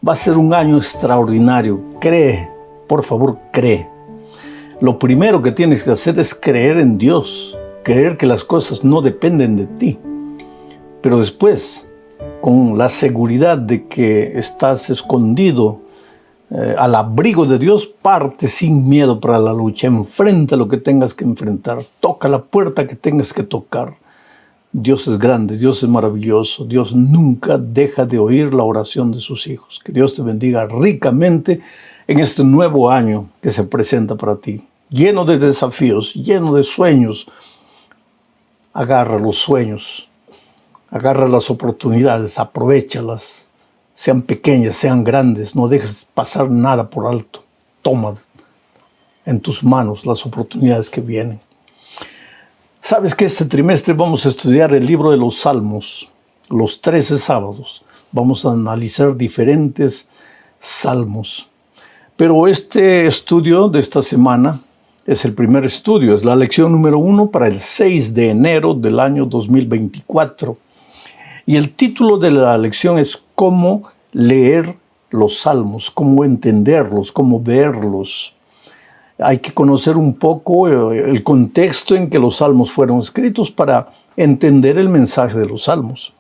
Va a ser un año extraordinario. Cree, por favor, cree. Lo primero que tienes que hacer es creer en Dios, creer que las cosas no dependen de ti. Pero después, con la seguridad de que estás escondido al abrigo de Dios, parte sin miedo para la lucha. Enfrenta lo que tengas que enfrentar. Toca la puerta que tengas que tocar. Dios es grande, Dios es maravilloso. Dios nunca deja de oír la oración de sus hijos. Que Dios te bendiga ricamente en este nuevo año que se presenta para ti. Lleno de desafíos, lleno de sueños. Agarra los sueños. Agarra las oportunidades, aprovéchalas. Sean pequeñas, sean grandes, no dejes pasar nada por alto. Toma en tus manos las oportunidades que vienen. Sabes que este trimestre vamos a estudiar el libro de los Salmos, los 13 sábados. Vamos a analizar diferentes salmos. Pero este estudio de esta semana es el primer estudio, es la lección número 1 para el 6 de enero del año 2024. Y el título de la lección es cómo leer los salmos, cómo entenderlos, cómo verlos. Hay que conocer un poco el contexto en que los salmos fueron escritos para entender el mensaje de los salmos.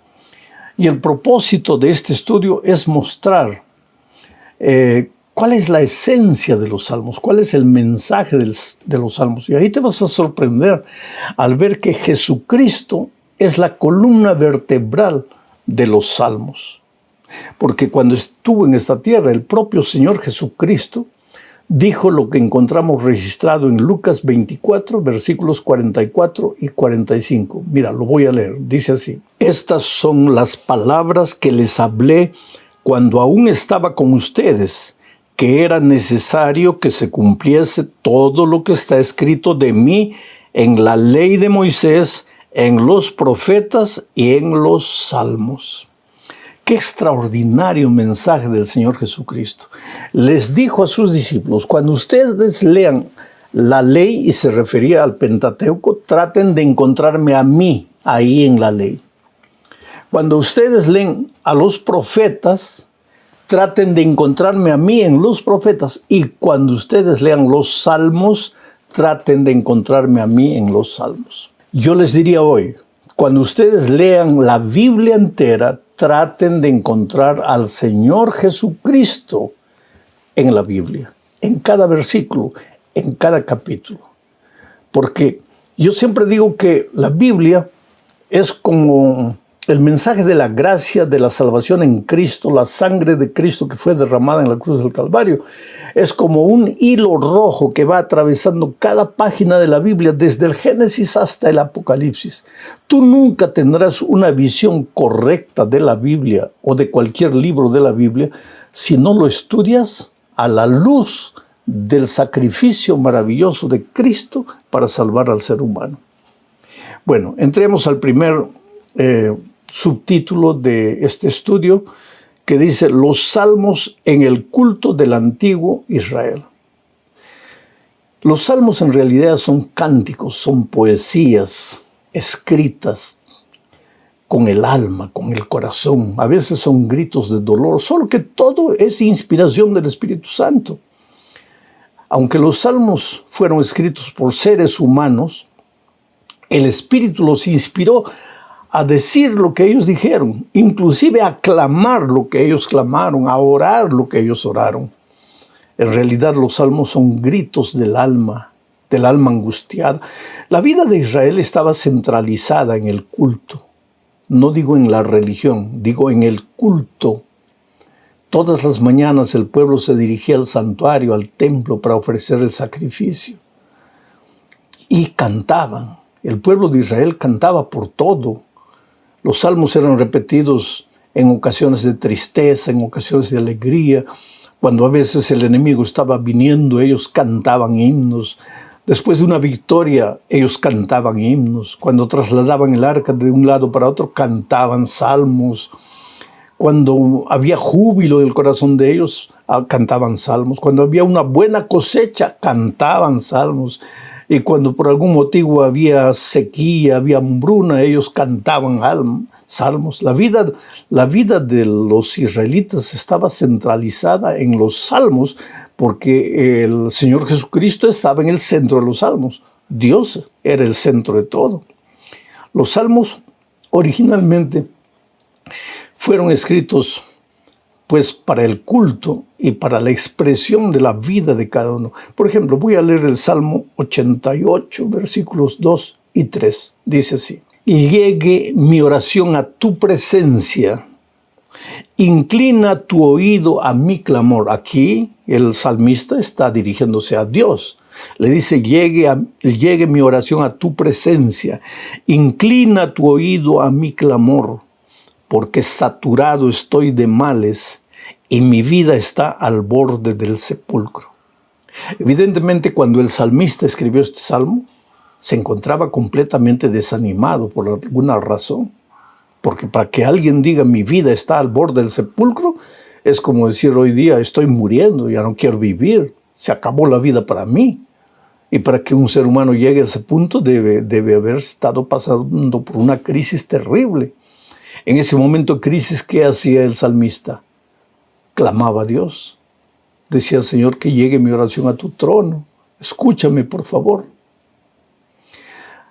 Y el propósito de este estudio es mostrar cuál es la esencia de los salmos, cuál es el mensaje de los salmos. Y ahí te vas a sorprender al ver que Jesucristo es la columna vertebral de los salmos. Porque cuando estuvo en esta tierra, el propio Señor Jesucristo dijo lo que encontramos registrado en Lucas 24, versículos 44 y 45. Mira, lo voy a leer. Dice así: estas son las palabras que les hablé cuando aún estaba con ustedes, que era necesario que se cumpliese todo lo que está escrito de mí en la ley de Moisés, en los profetas y en los salmos. Qué extraordinario mensaje del Señor Jesucristo. Les dijo a sus discípulos, cuando ustedes lean la ley, y se refería al Pentateuco, traten de encontrarme a mí ahí en la ley. Cuando ustedes leen a los profetas, traten de encontrarme a mí en los profetas. Y cuando ustedes lean los salmos, traten de encontrarme a mí en los salmos. Yo les diría hoy, cuando ustedes lean la Biblia entera, traten de encontrar al Señor Jesucristo en la Biblia, en cada versículo, en cada capítulo. Porque yo siempre digo que la Biblia es como el mensaje de la gracia, de la salvación en Cristo, la sangre de Cristo que fue derramada en la cruz del Calvario. Es como un hilo rojo que va atravesando cada página de la Biblia, desde el Génesis hasta el Apocalipsis. Tú nunca tendrás una visión correcta de la Biblia o de cualquier libro de la Biblia si no lo estudias a la luz del sacrificio maravilloso de Cristo para salvar al ser humano. Bueno, entremos al primer subtítulo de este estudio, que dice los salmos en el culto del antiguo Israel. Los salmos en realidad son cánticos, son poesías escritas con el alma, con el corazón. A veces son gritos de dolor, solo que todo es inspiración del Espíritu Santo. Aunque los salmos fueron escritos por seres humanos, el Espíritu los inspiró a decir lo que ellos dijeron, inclusive a clamar lo que ellos clamaron, a orar lo que ellos oraron. En realidad los salmos son gritos del alma angustiada. La vida de Israel estaba centralizada en el culto. No digo en la religión, digo en el culto. Todas las mañanas el pueblo se dirigía al santuario, al templo, para ofrecer el sacrificio. Y cantaban. El pueblo de Israel cantaba por todo. Los salmos eran repetidos en ocasiones de tristeza, en ocasiones de alegría. Cuando a veces el enemigo estaba viniendo, ellos cantaban himnos. Después de una victoria, ellos cantaban himnos. Cuando trasladaban el arca de un lado para otro, cantaban salmos. Cuando había júbilo en el corazón de ellos, cantaban salmos. Cuando había una buena cosecha, cantaban salmos. Y cuando por algún motivo había sequía, había hambruna, ellos cantaban salmos. La vida de los israelitas estaba centralizada en los salmos porque el Señor Jesucristo estaba en el centro de los salmos. Dios era el centro de todo. Los salmos originalmente fueron escritos pues para el culto y para la expresión de la vida de cada uno. Por ejemplo, voy a leer el Salmo 88, versículos 2 y 3. Dice así: llegue mi oración a tu presencia, inclina tu oído a mi clamor. Aquí el salmista está dirigiéndose a Dios. Le dice, llegue mi oración a tu presencia, inclina tu oído a mi clamor, porque saturado estoy de males y mi vida está al borde del sepulcro. Evidentemente, cuando el salmista escribió este salmo, se encontraba completamente desanimado por alguna razón. Porque para que alguien diga mi vida está al borde del sepulcro, es como decir hoy día estoy muriendo, ya no quiero vivir, se acabó la vida para mí. Y para que un ser humano llegue a ese punto debe haber estado pasando por una crisis terrible. En ese momento de crisis, ¿qué hacía el salmista? Clamaba a Dios. Decía, Señor, que llegue mi oración a tu trono. Escúchame, por favor.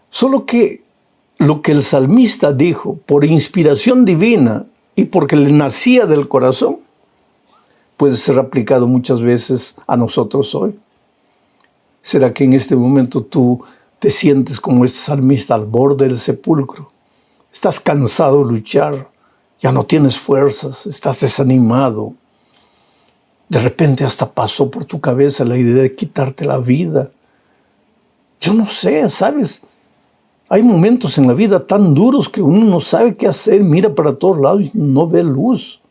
Solo que lo que el salmista dijo, por inspiración divina y porque le nacía del corazón, puede ser aplicado muchas veces a nosotros hoy. ¿Será que en este momento tú te sientes como este salmista al borde del sepulcro? Estás cansado de luchar, ya no tienes fuerzas, estás desanimado. De repente hasta pasó por tu cabeza la idea de quitarte la vida. Yo no sé, ¿sabes? Hay momentos en la vida tan duros que uno no sabe qué hacer, mira para todos lados y no ve luz.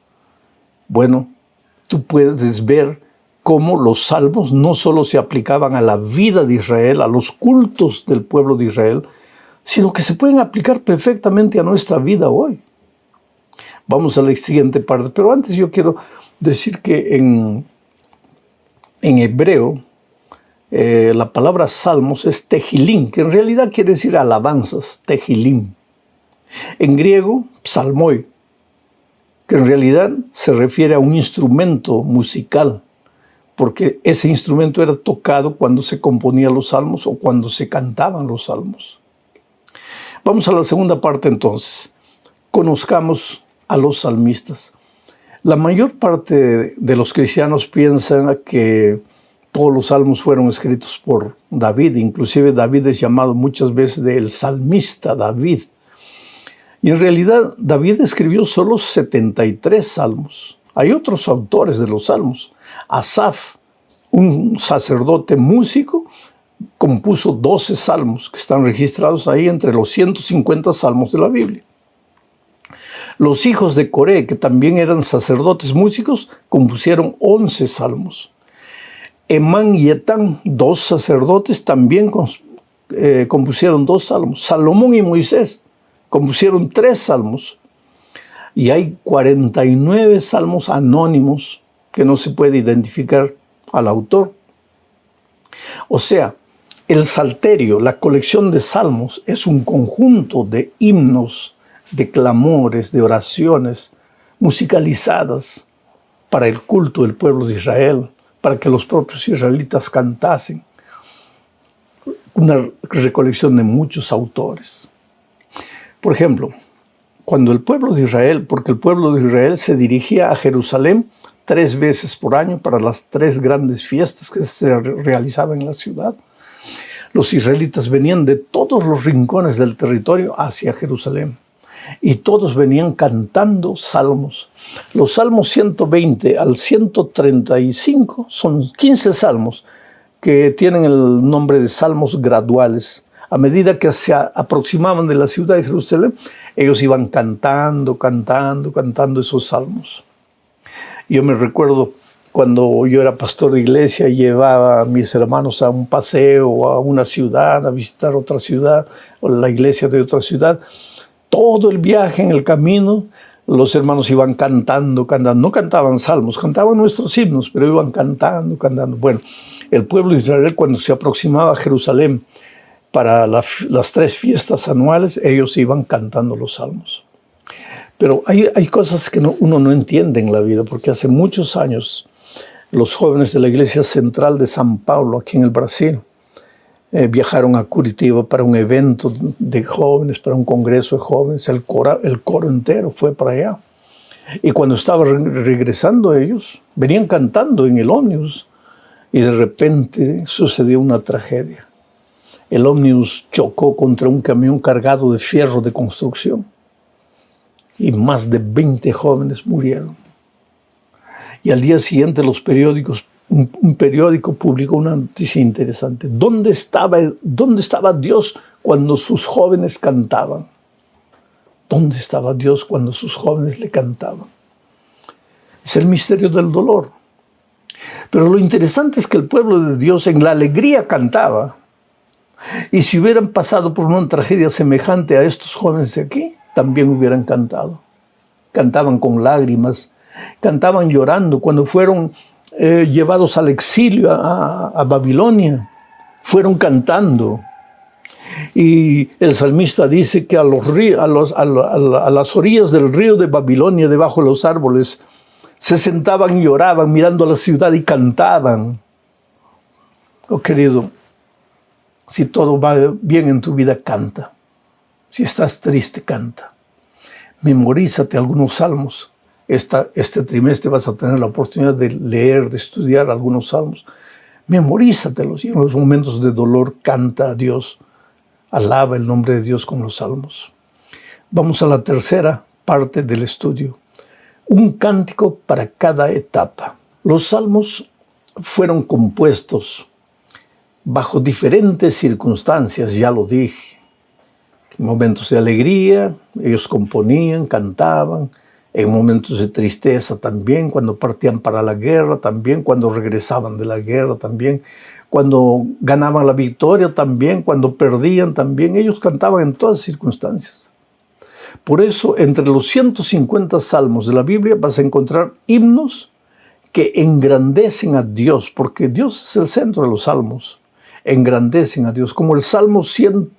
Bueno, tú puedes ver cómo los salmos no solo se aplicaban a la vida de Israel, a los cultos del pueblo de Israel, sino que se pueden aplicar perfectamente a nuestra vida hoy. Vamos a la siguiente parte, pero antes yo quiero decir que en hebreo la palabra salmos es tehilim, que en realidad quiere decir alabanzas, tehilim. En griego, psalmoi, que en realidad se refiere a un instrumento musical, porque ese instrumento era tocado cuando se componían los salmos o cuando se cantaban los salmos. Vamos a la segunda parte entonces. Conozcamos a los salmistas. La mayor parte de los cristianos piensan que todos los salmos fueron escritos por David. Inclusive David es llamado muchas veces el salmista David. Y en realidad David escribió solo 73 salmos. Hay otros autores de los salmos. Asaf, un sacerdote músico, compuso 12 salmos que están registrados ahí entre los 150 salmos de la Biblia. Los hijos de Coré, que también eran sacerdotes músicos, compusieron 11 salmos. Emán y Etán, 2 sacerdotes, también compusieron 2 salmos. Salomón y Moisés compusieron 3 salmos. Y hay 49 salmos anónimos que no se puede identificar al autor. O sea, el salterio, la colección de salmos, es un conjunto de himnos, de clamores, de oraciones musicalizadas para el culto del pueblo de Israel, para que los propios israelitas cantasen. Una recolección de muchos autores. Por ejemplo, cuando el pueblo de Israel, porque el pueblo de Israel se dirigía a Jerusalén 3 veces por año para las 3 grandes fiestas que se realizaban en la ciudad, los israelitas venían de todos los rincones del territorio hacia Jerusalén. Y todos venían cantando salmos. Los salmos 120 al 135 son 15 salmos que tienen el nombre de salmos graduales. A medida que se aproximaban de la ciudad de Jerusalén, ellos iban cantando esos salmos. Yo me recuerdo cuando yo era pastor de iglesia, llevaba a mis hermanos a un paseo, a una ciudad, a visitar otra ciudad, o la iglesia de otra ciudad. Todo el viaje en el camino, los hermanos iban cantando. No cantaban salmos, cantaban nuestros himnos, pero iban cantando. Bueno, el pueblo de Israel, cuando se aproximaba a Jerusalén para las 3 fiestas anuales, ellos iban cantando los salmos. Pero hay cosas que uno no entiende en la vida, porque hace muchos años los jóvenes de la Iglesia Central de San Paulo, aquí en el Brasil, viajaron a Curitiba para un evento de jóvenes, para un congreso de jóvenes. El coro entero fue para allá. Y cuando estaba regresando ellos, venían cantando en el ómnibus y de repente sucedió una tragedia. El ómnibus chocó contra un camión cargado de fierro de construcción y más de 20 jóvenes murieron. Y al día siguiente los periódicos, un periódico publicó una noticia interesante. ¿Dónde estaba Dios cuando sus jóvenes cantaban? ¿Dónde estaba Dios cuando sus jóvenes le cantaban? Es el misterio del dolor. Pero lo interesante es que el pueblo de Dios en la alegría cantaba. Y si hubieran pasado por una tragedia semejante a estos jóvenes de aquí, también hubieran cantado. Cantaban con lágrimas, cantaban llorando. Cuando fueron llevados al exilio a Babilonia, fueron cantando. Y el salmista dice que a las orillas del río de Babilonia, debajo de los árboles, se sentaban y lloraban mirando a la ciudad y cantaban. Oh, querido, si todo va bien en tu vida, canta. Si estás triste, canta. Memorízate algunos salmos. Este trimestre vas a tener la oportunidad de leer, de estudiar algunos salmos. Memorízatelos y en los momentos de dolor canta a Dios. Alaba el nombre de Dios con los salmos. Vamos a la tercera parte del estudio. Un cántico para cada etapa. Los salmos fueron compuestos bajo diferentes circunstancias, ya lo dije. En momentos de alegría, ellos componían, cantaban. En momentos de tristeza también, cuando partían para la guerra, también cuando regresaban de la guerra, también cuando ganaban la victoria, también cuando perdían, también. Ellos cantaban en todas circunstancias. Por eso, entre los 150 salmos de la Biblia vas a encontrar himnos que engrandecen a Dios, porque Dios es el centro de los salmos. Engrandecen a Dios, como el Salmo 100,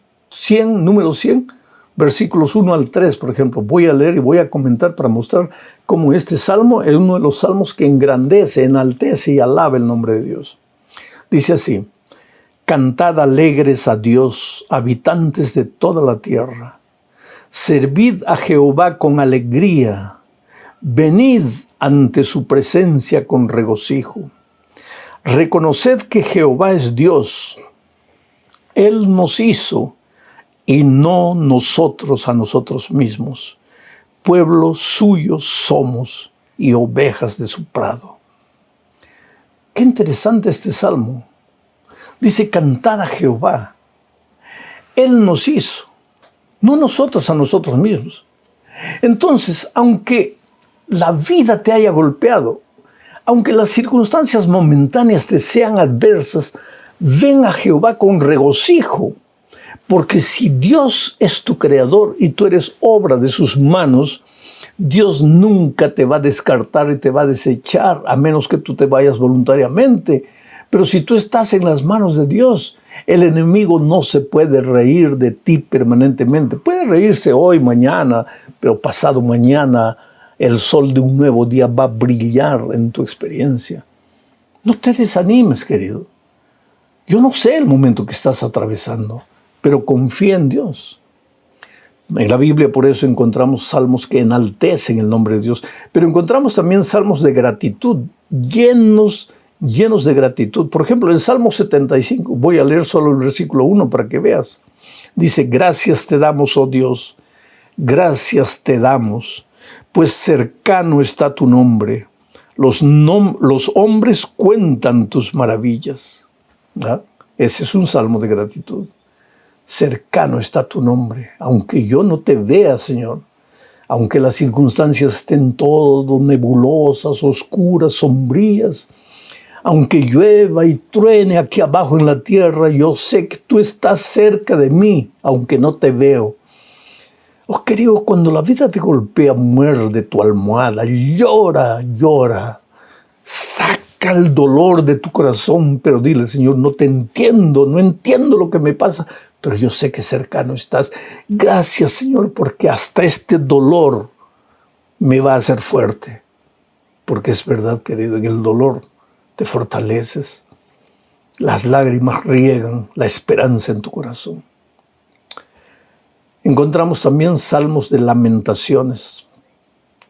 número 100, versículos 1 al 3, por ejemplo. Voy a leer y voy a comentar para mostrar cómo este salmo es uno de los salmos que engrandece, enaltece y alaba el nombre de Dios. Dice así: cantad alegres a Dios, habitantes de toda la tierra. Servid a Jehová con alegría. Venid ante su presencia con regocijo. Reconoced que Jehová es Dios. Él nos hizo y no nosotros a nosotros mismos. Pueblo suyo somos y ovejas de su prado. Qué interesante este salmo. Dice, cantad a Jehová. Él nos hizo, no nosotros a nosotros mismos. Entonces, aunque la vida te haya golpeado, aunque las circunstancias momentáneas te sean adversas, ven a Jehová con regocijo. Porque si Dios es tu creador y tú eres obra de sus manos, Dios nunca te va a descartar y te va a desechar, a menos que tú te vayas voluntariamente. Pero si tú estás en las manos de Dios, el enemigo no se puede reír de ti permanentemente. Puede reírse hoy, mañana, pero pasado mañana el sol de un nuevo día va a brillar en tu experiencia. No te desanimes, querido. Yo no sé el momento que estás atravesando, pero confía en Dios. En la Biblia por eso encontramos salmos que enaltecen el nombre de Dios, pero encontramos también salmos de gratitud, llenos de gratitud. Por ejemplo, en Salmo 75, voy a leer solo el versículo 1 para que veas. Dice, gracias te damos, oh Dios, gracias te damos, pues cercano está tu nombre. Los hombres cuentan tus maravillas. ¿Ah? Ese es un salmo de gratitud. Cercano está tu nombre, aunque yo no te vea, Señor, aunque las circunstancias estén todo nebulosas, oscuras, sombrías, aunque llueva y truene aquí abajo en la tierra, yo sé que tú estás cerca de mí, aunque no te veo. Oh, querido, cuando la vida te golpea, muerde tu almohada, llora, llora, saca el dolor de tu corazón, pero dile, Señor, no te entiendo, no entiendo lo que me pasa, pero yo sé que cercano estás. Gracias, Señor, porque hasta este dolor me va a hacer fuerte, porque es verdad, querido, en el dolor te fortaleces, las lágrimas riegan la esperanza en tu corazón. Encontramos también salmos de lamentaciones.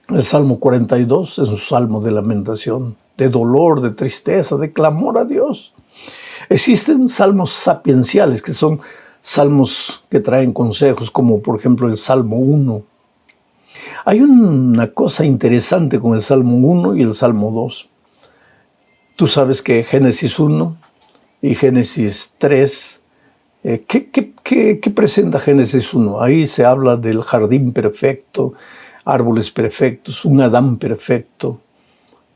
El Salmo 42 es un salmo de lamentación, de dolor, de tristeza, de clamor a Dios. Existen salmos sapienciales, que son salmos que traen consejos, como por ejemplo el Salmo 1. Hay una cosa interesante con el Salmo 1 y el Salmo 2. Tú sabes que Génesis 1 y Génesis 3, ¿qué presenta Génesis 1? Ahí se habla del jardín perfecto, árboles perfectos, un Adán perfecto.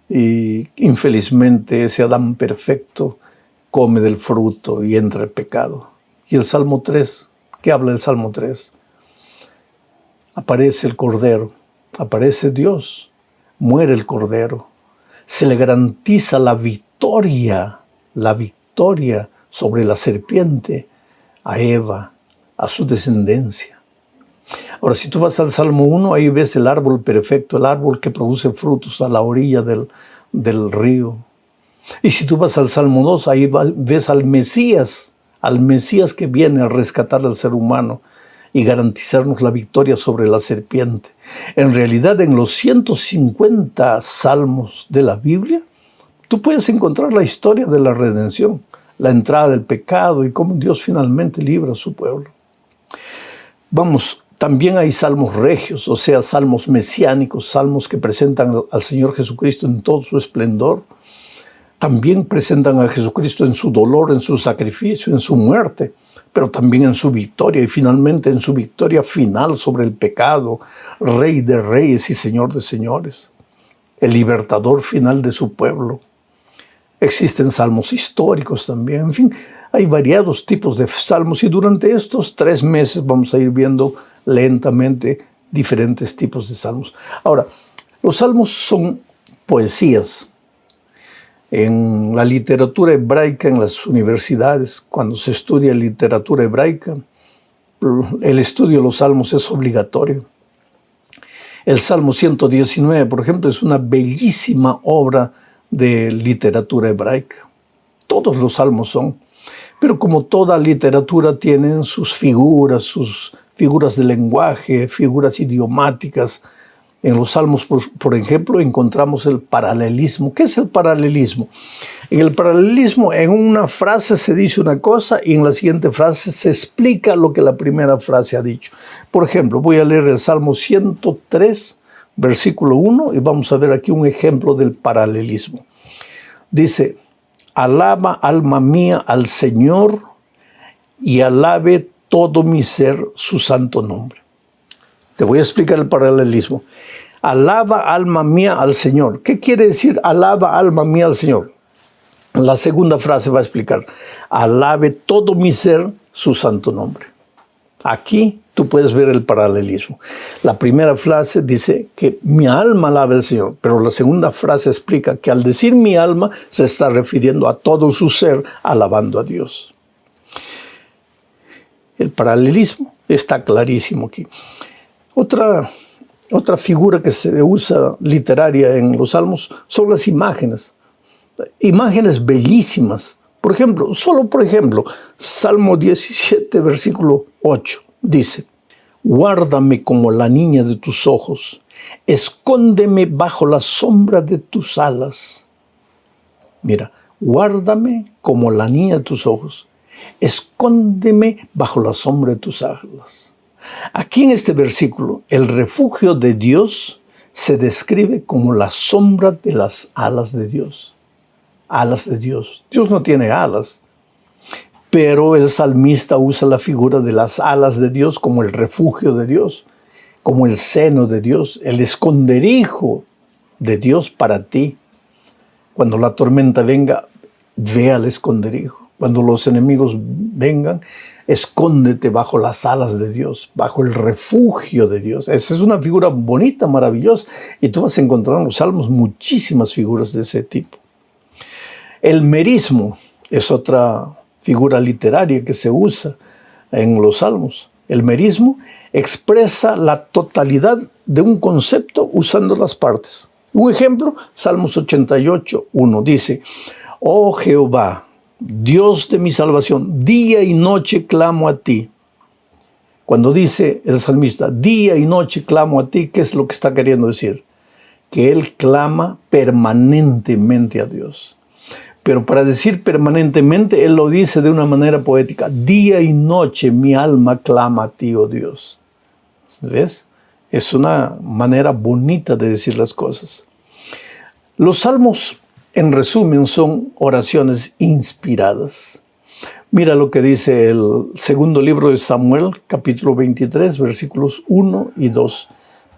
Y infelizmente ese Adán perfecto come del fruto y entra el pecado. Y el Salmo 3, ¿qué habla el Salmo 3? Aparece el Cordero, aparece Dios, muere el Cordero. Se le garantiza la victoria sobre la serpiente, a Eva, a su descendencia. Ahora, si tú vas al Salmo 1, ahí ves el árbol perfecto, el árbol que produce frutos a la orilla del río. Y si tú vas al Salmo 2, ahí ves al Mesías que viene a rescatar al ser humano y garantizarnos la victoria sobre la serpiente. En realidad, en los 150 salmos de la Biblia, tú puedes encontrar la historia de la redención, la entrada del pecado y cómo Dios finalmente libra a su pueblo. Vamos, también hay salmos regios, o sea, salmos mesiánicos, salmos que presentan al Señor Jesucristo en todo su esplendor. También presentan a Jesucristo en su dolor, en su sacrificio, en su muerte, pero también en su victoria y finalmente en su victoria final sobre el pecado, Rey de reyes y Señor de señores, el libertador final de su pueblo. Existen salmos históricos también, en fin, hay variados tipos de salmos y durante estos 3 meses vamos a ir viendo lentamente diferentes tipos de salmos. Ahora, los salmos son poesías. En la literatura hebraica, en las universidades, cuando se estudia literatura hebraica, el estudio de los salmos es obligatorio. El Salmo 119, por ejemplo, es una bellísima obra de literatura hebraica. Todos los salmos son. Pero como toda literatura tienen sus figuras de lenguaje, figuras idiomáticas. En los salmos, por ejemplo, encontramos el paralelismo. ¿Qué es el paralelismo? En el paralelismo, en una frase se dice una cosa y en la siguiente frase se explica lo que la primera frase ha dicho. Por ejemplo, voy a leer el Salmo 103, versículo 1, y vamos a ver aquí un ejemplo del paralelismo. Dice: alaba, alma mía, al Señor, y alabe todo mi ser su santo nombre. Te voy a explicar el paralelismo. Alaba, alma mía, al Señor. ¿Qué quiere decir alaba, alma mía, al Señor? La segunda frase va a explicar: alabe todo mi ser su santo nombre. Aquí tú puedes ver el paralelismo. La primera frase dice que mi alma alabe al Señor, pero la segunda frase explica que al decir mi alma se está refiriendo a todo su ser alabando a Dios. El paralelismo está clarísimo aquí. Otra figura que se usa literaria en los salmos son las imágenes. Imágenes bellísimas. Por ejemplo, Salmo 17, versículo 8, dice: guárdame como la niña de tus ojos, escóndeme bajo la sombra de tus alas. Mira, guárdame como la niña de tus ojos, escóndeme bajo la sombra de tus alas. Aquí en este versículo, el refugio de Dios se describe como la sombra de las alas de Dios. Alas de Dios. Dios no tiene alas, pero el salmista usa la figura de las alas de Dios como el refugio de Dios, como el seno de Dios, el esconderijo de Dios para ti. Cuando la tormenta venga, ve al esconderijo. Cuando los enemigos vengan, escóndete bajo las alas de Dios, bajo el refugio de Dios. Esa es una figura bonita, maravillosa, y tú vas a encontrar en los salmos muchísimas figuras de ese tipo. El merismo es otra figura literaria que se usa en los salmos. El merismo expresa la totalidad de un concepto usando las partes. Un ejemplo, Salmos 88, 1 dice: Oh Jehová, Dios de mi salvación, día y noche clamo a ti. Cuando dice el salmista, día y noche clamo a ti, ¿qué es lo que está queriendo decir? Que él clama permanentemente a Dios. Pero para decir permanentemente, él lo dice de una manera poética. Día y noche mi alma clama a ti, oh Dios. ¿Ves? Es una manera bonita de decir las cosas. Los salmos, en resumen, son oraciones inspiradas. Mira lo que dice el segundo libro de Samuel, capítulo 23, versículos 1 y 2,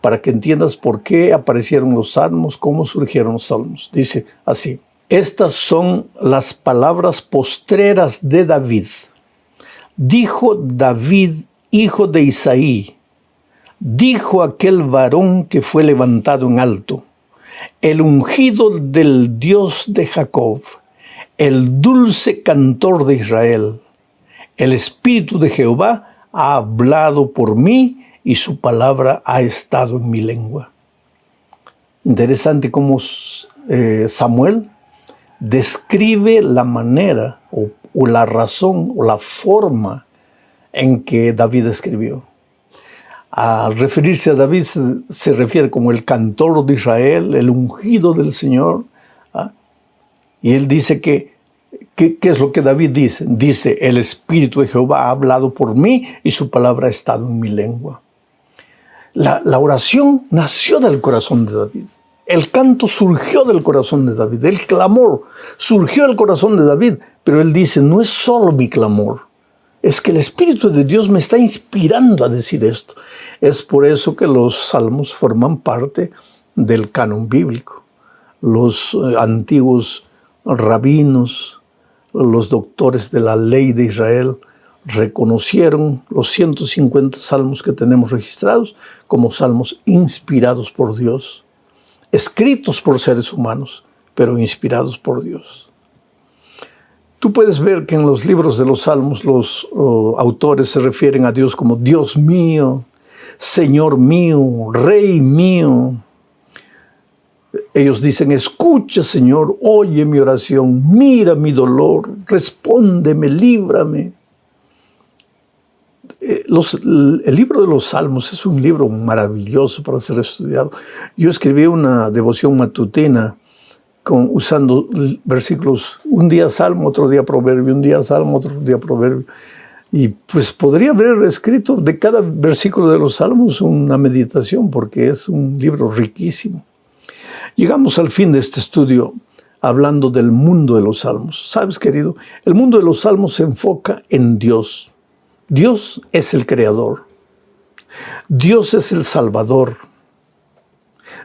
para que entiendas por qué aparecieron los salmos, cómo surgieron los salmos. Dice así: estas son las palabras postreras de David. Dijo David, hijo de Isaí, dijo aquel varón que fue levantado en alto, el ungido del Dios de Jacob, el dulce cantor de Israel. El Espíritu de Jehová ha hablado por mí y su palabra ha estado en mi lengua. Interesante cómo Samuel describe la manera o la razón o la forma en que David escribió. Al referirse a David se refiere como el cantor de Israel, el ungido del Señor. Y él dice ¿qué es lo que David dice? Dice, el Espíritu de Jehová ha hablado por mí y su palabra ha estado en mi lengua. La oración nació del corazón de David. El canto surgió del corazón de David. El clamor surgió del corazón de David. Pero él dice, no es solo mi clamor. Es que el Espíritu de Dios me está inspirando a decir esto. Es por eso que los salmos forman parte del canon bíblico. Los antiguos rabinos, los doctores de la ley de Israel, reconocieron los 150 salmos que tenemos registrados como salmos inspirados por Dios, escritos por seres humanos, pero inspirados por Dios. Tú puedes ver que en los libros de los salmos los autores se refieren a Dios como Dios mío, Señor mío, Rey mío. Ellos dicen, escucha, Señor, oye mi oración, mira mi dolor, respóndeme, líbrame. El libro de los Salmos es un libro maravilloso para ser estudiado. Yo escribí una devoción matutina usando versículos, un día Salmo, otro día Proverbio, un día Salmo, otro día Proverbio. Y pues podría haber escrito de cada versículo de los Salmos una meditación, porque es un libro riquísimo. Llegamos al fin de este estudio hablando del mundo de los salmos. ¿Sabes, querido? El mundo de los salmos se enfoca en Dios. Dios es el creador. Dios es el salvador.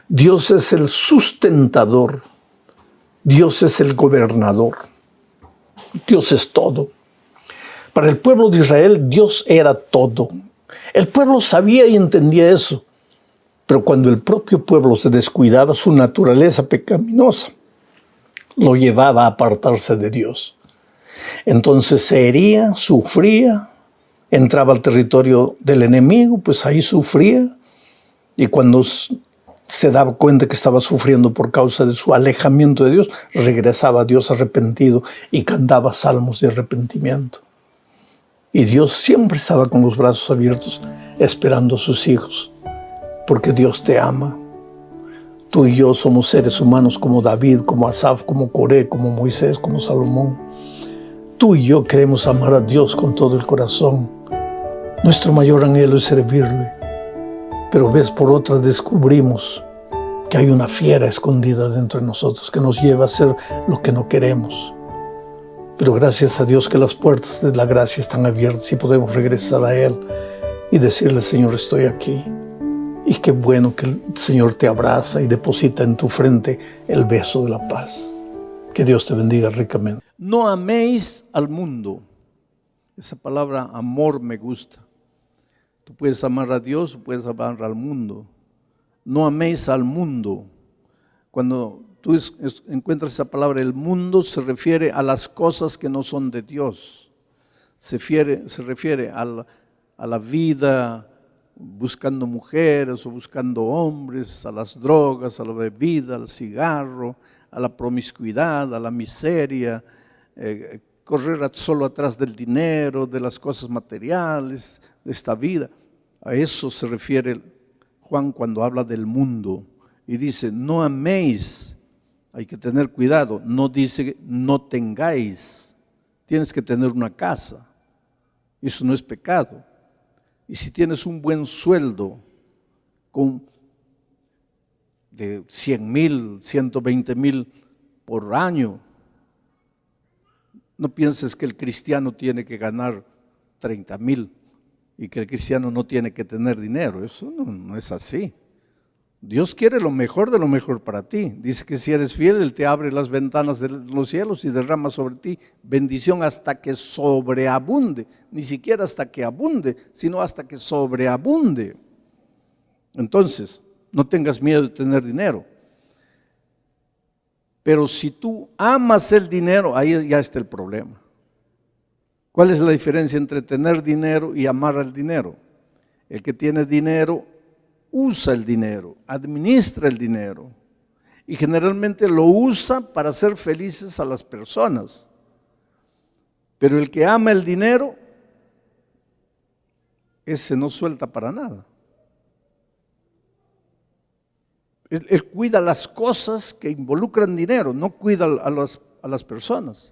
Dios es el sustentador. Dios es el gobernador. Dios es todo. Para el pueblo de Israel, Dios era todo. El pueblo sabía y entendía eso. Pero cuando el propio pueblo se descuidaba, su naturaleza pecaminosa lo llevaba a apartarse de Dios. Entonces se hería, sufría, entraba al territorio del enemigo, pues ahí sufría. Y cuando se daba cuenta que estaba sufriendo por causa de su alejamiento de Dios, regresaba a Dios arrepentido y cantaba salmos de arrepentimiento. Y Dios siempre estaba con los brazos abiertos, esperando a sus hijos. Porque Dios te ama. Tú y yo somos seres humanos como David, como Asaf, como Coré, como Moisés, como Salomón. Tú y yo queremos amar a Dios con todo el corazón. Nuestro mayor anhelo es servirle. Pero vez por otra descubrimos que hay una fiera escondida dentro de nosotros que nos lleva a hacer lo que no queremos. Pero gracias a Dios que las puertas de la gracia están abiertas y podemos regresar a Él y decirle, Señor, estoy aquí. Y qué bueno que el Señor te abraza y deposita en tu frente el beso de la paz. Que Dios te bendiga ricamente. No améis al mundo. Esa palabra amor me gusta. Tú puedes amar a Dios o puedes amar al mundo. No améis al mundo. Cuando tú encuentras esa palabra, el mundo se refiere a las cosas que no son de Dios. Se refiere a la vida buscando mujeres o buscando hombres, a las drogas, a la bebida, al cigarro, a la promiscuidad, a la miseria, correr solo atrás del dinero, de las cosas materiales, de esta vida. A eso se refiere Juan cuando habla del mundo y dice, no améis, hay que tener cuidado, no dice no tengáis, tienes que tener una casa, eso no es pecado. Y si tienes un buen sueldo de 100,000, 120,000 por año, no pienses que el cristiano tiene que ganar 30,000 y que el cristiano no tiene que tener dinero. Eso no es así. Dios quiere lo mejor de lo mejor para ti. Dice que si eres fiel, Él te abre las ventanas de los cielos y derrama sobre ti bendición hasta que sobreabunde. Ni siquiera hasta que abunde, sino hasta que sobreabunde. Entonces, no tengas miedo de tener dinero. Pero si tú amas el dinero, ahí ya está el problema. ¿Cuál es la diferencia entre tener dinero y amar al dinero? El que tiene dinero usa el dinero, administra el dinero y generalmente lo usa para hacer felices a las personas. Pero el que ama el dinero, ese no suelta para nada. Él cuida las cosas que involucran dinero, no cuida a las personas.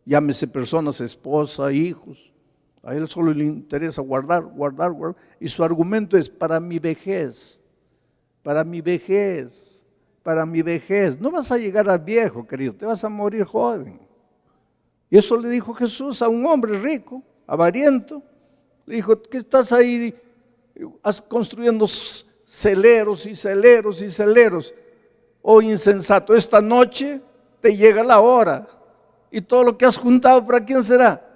Llámese personas, esposa, hijos. A él solo le interesa guardar, y su argumento es para mi vejez, para mi vejez, para mi vejez. No vas a llegar a viejo, querido, te vas a morir joven. Y eso le dijo Jesús a un hombre rico, avariento. Le dijo, ¿qué estás ahí construyendo celeros y celeros y celeros? Oh insensato, esta noche te llega la hora. Y todo lo que has juntado, ¿para quién será?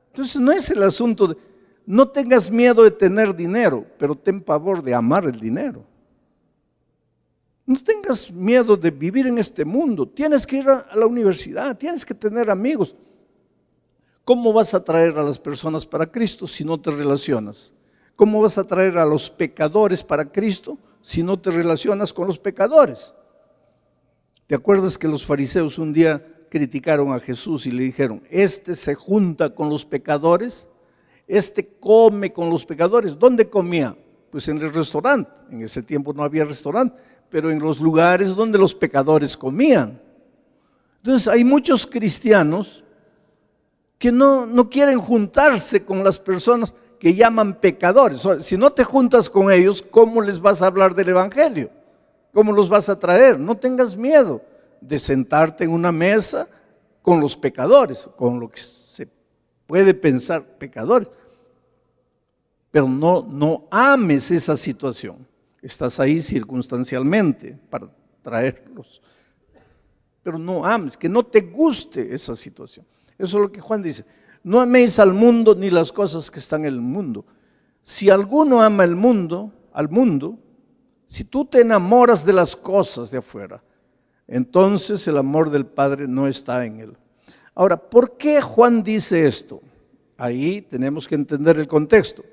Entonces no es el asunto de, no tengas miedo de tener dinero, pero ten pavor de amar el dinero. No tengas miedo de vivir en este mundo, tienes que ir a la universidad, tienes que tener amigos. ¿Cómo vas a traer a las personas para Cristo si no te relacionas? ¿Cómo vas a traer a los pecadores para Cristo si no te relacionas con los pecadores? ¿Te acuerdas que los fariseos un día criticaron a Jesús y le dijeron, este se junta con los pecadores, este come con los pecadores? ¿Dónde comía? Pues en el restaurante. En ese tiempo no había restaurante, pero en los lugares donde los pecadores comían. Entonces hay muchos cristianos que no quieren juntarse con las personas que llaman pecadores. Si no te juntas con ellos, ¿cómo les vas a hablar del evangelio? ¿Cómo los vas a traer? No tengas miedo de sentarte en una mesa con los pecadores, con lo que se puede pensar pecadores, pero no ames esa situación. Estás ahí circunstancialmente para traerlos, pero no ames, que no te guste esa situación. Eso es lo que Juan dice, no améis al mundo ni las cosas que están en el mundo. Si alguno ama el mundo, al mundo, si tú te enamoras de las cosas de afuera, entonces el amor del Padre no está en él. Ahora, ¿por qué Juan dice esto? Ahí tenemos que entender el contexto.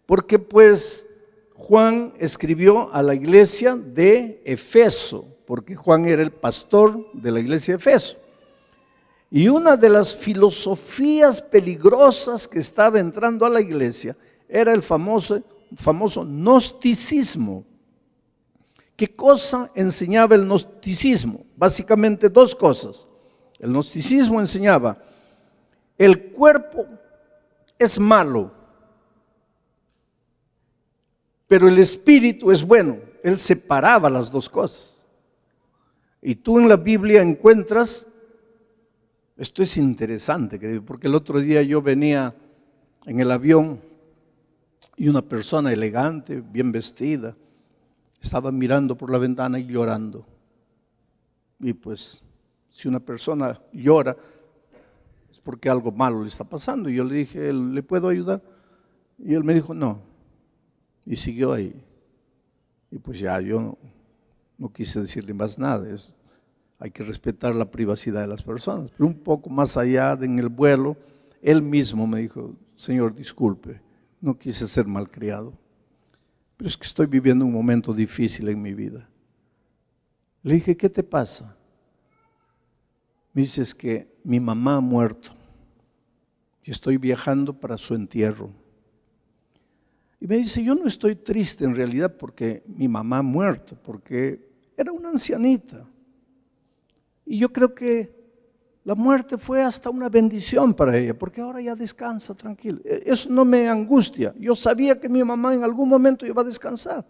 Porque pues Juan escribió a la iglesia de Efeso, porque Juan era el pastor de la iglesia de Efeso. Y una de las filosofías peligrosas que estaba entrando a la iglesia era el famoso gnosticismo. ¿Qué cosa enseñaba el gnosticismo? Básicamente dos cosas. El gnosticismo enseñaba, el cuerpo es malo, pero el espíritu es bueno. Él separaba las dos cosas. Y tú en la Biblia encuentras, esto es interesante, querido, porque el otro día yo venía en el avión y una persona elegante, bien vestida, estaba mirando por la ventana y llorando. Y pues, si una persona llora, es porque algo malo le está pasando. Y yo le dije, ¿le puedo ayudar? Y él me dijo, no. Y siguió ahí. Y pues ya yo no quise decirle más nada. Hay que respetar la privacidad de las personas. Pero un poco más allá en el vuelo, él mismo me dijo, Señor, disculpe, no quise ser malcriado, pero es que estoy viviendo un momento difícil en mi vida. Le dije, ¿qué te pasa? Me dice, es que mi mamá ha muerto y estoy viajando para su entierro. Y me dice, yo no estoy triste en realidad porque mi mamá ha muerto, porque era una ancianita. Y yo creo que la muerte fue hasta una bendición para ella, porque ahora ya descansa tranquila. Eso no me angustia. Yo sabía que mi mamá en algún momento iba a descansar.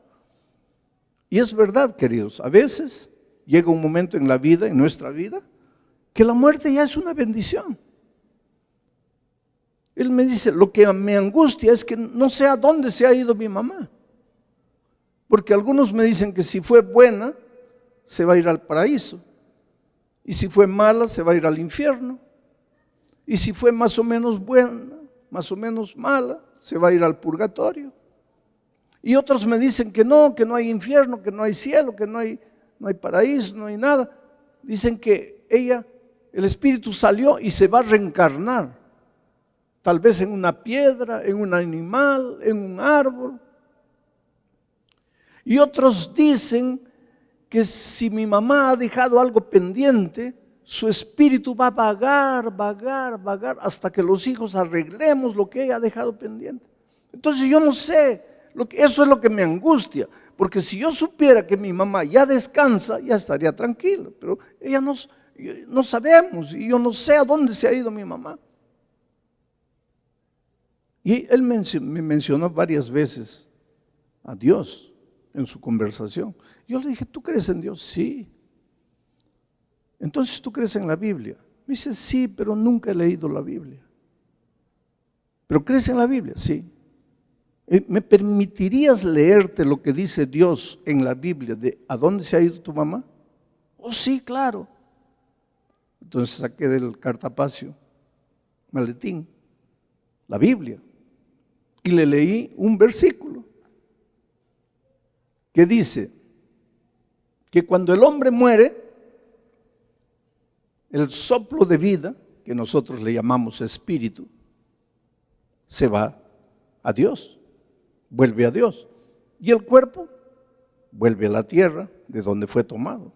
Y es verdad, queridos, a veces llega un momento en la vida, en nuestra vida, que la muerte ya es una bendición. Él me dice, lo que me angustia es que no sé a dónde se ha ido mi mamá. Porque algunos me dicen que si fue buena, se va a ir al paraíso. Y si fue mala, se va a ir al infierno. Y si fue más o menos buena, más o menos mala, se va a ir al purgatorio. Y otros me dicen que no hay infierno, que no hay cielo, que no hay paraíso, no hay nada. Dicen que el espíritu salió y se va a reencarnar. Tal vez en una piedra, en un animal, en un árbol. Y otros dicen que si mi mamá ha dejado algo pendiente, su espíritu va a vagar, hasta que los hijos arreglemos lo que ella ha dejado pendiente. Entonces yo no sé, eso es lo que me angustia, porque si yo supiera que mi mamá ya descansa, ya estaría tranquilo, pero ella no sabemos, y yo no sé a dónde se ha ido mi mamá. Y él me mencionó varias veces a Dios en su conversación. Yo le dije, ¿tú crees en Dios? Sí. Entonces, ¿tú crees en la Biblia? Me dice, sí, pero nunca he leído la Biblia. ¿Pero crees en la Biblia? Sí. ¿Me permitirías leerte lo que dice Dios en la Biblia de a dónde se ha ido tu mamá? Oh, sí, claro. Entonces saqué del cartapacio, maletín, la Biblia, y le leí un versículo que dice que cuando el hombre muere, el soplo de vida, que nosotros le llamamos espíritu, se va a Dios, vuelve a Dios. Y el cuerpo vuelve a la tierra de donde fue tomado.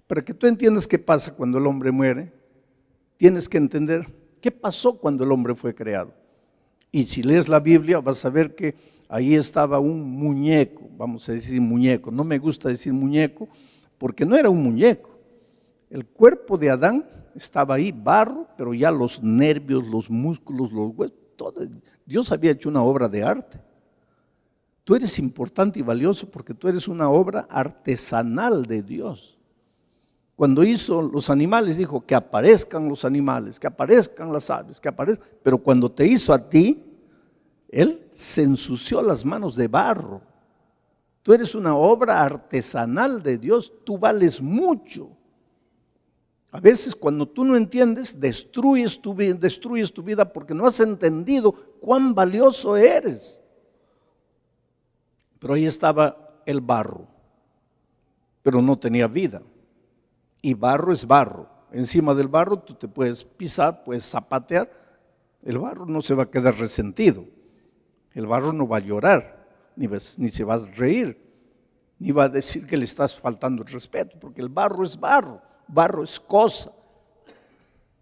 Para que tú entiendas qué pasa cuando el hombre muere, tienes que entender qué pasó cuando el hombre fue creado. Y si lees la Biblia vas a ver que ahí estaba un muñeco, vamos a decir muñeco. No me gusta decir muñeco porque no era un muñeco. El cuerpo de Adán estaba ahí, barro, pero ya los nervios, los músculos, los huesos, todo. Dios había hecho una obra de arte. Tú eres importante y valioso porque tú eres una obra artesanal de Dios. Cuando hizo los animales dijo que aparezcan los animales, que aparezcan las aves, que aparezcan. Pero cuando te hizo a ti, Él se ensució las manos de barro. Tú eres una obra artesanal de Dios, tú vales mucho. A veces cuando tú no entiendes, destruyes tu vida porque no has entendido cuán valioso eres. Pero ahí estaba el barro, pero no tenía vida. Y barro es barro. Encima del barro tú te puedes pisar, puedes zapatear. El barro no se va a quedar resentido. El barro no va a llorar, ni se va a reír, ni va a decir que le estás faltando el respeto, porque el barro es barro. Barro es cosa.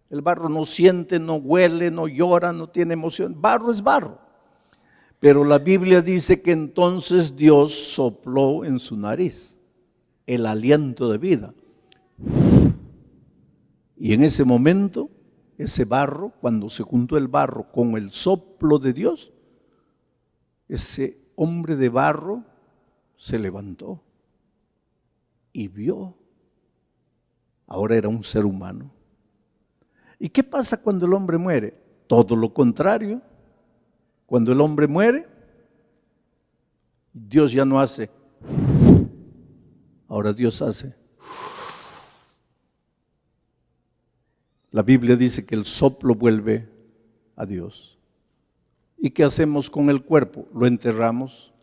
El barro no siente, no huele, no llora, no tiene emoción. Barro es barro. Pero la Biblia dice que entonces Dios sopló en su nariz el aliento de vida. Y en ese momento, ese barro, cuando se juntó el barro con el soplo de Dios, ese hombre de barro se levantó y vio. Ahora era un ser humano. ¿Y qué pasa cuando el hombre muere? Todo lo contrario. Cuando el hombre muere, Dios ya no hace. Ahora Dios hace. La Biblia dice que el soplo vuelve a Dios. ¿Y qué hacemos con el cuerpo? Lo enterramos.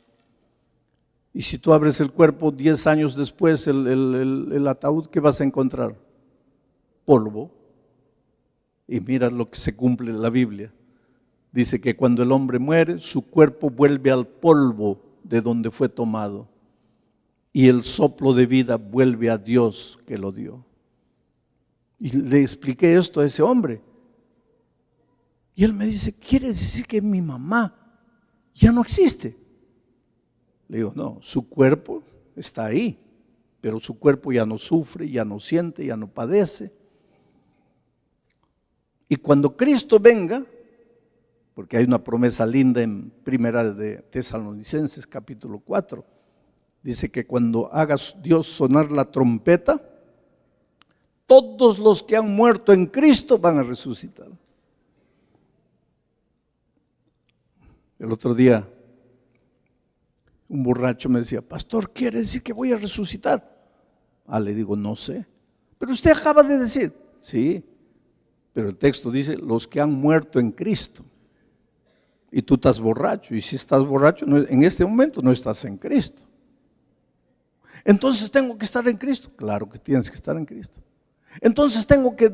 Y si tú abres el cuerpo 10 años después, el ataúd, ¿qué vas a encontrar? Polvo. Y mira lo que se cumple en la Biblia. Dice que cuando el hombre muere, su cuerpo vuelve al polvo de donde fue tomado y el soplo de vida vuelve a Dios que lo dio. Y le expliqué esto a ese hombre. Y él me dice, ¿quiere decir que mi mamá ya no existe? Le digo, no, su cuerpo está ahí, pero su cuerpo ya no sufre, ya no siente, ya no padece. Y cuando Cristo venga, porque hay una promesa linda en Primera de Tesalonicenses capítulo 4, dice que cuando haga Dios sonar la trompeta, todos los que han muerto en Cristo van a resucitar. El otro día, un borracho me decía, pastor, ¿quiere decir que voy a resucitar? Le digo, no sé. Pero usted acaba de decir, sí, pero el texto dice, los que han muerto en Cristo. Y tú estás borracho, y si estás borracho, en este momento no estás en Cristo. Entonces tengo que estar en Cristo. Claro que tienes que estar en Cristo. Entonces tengo que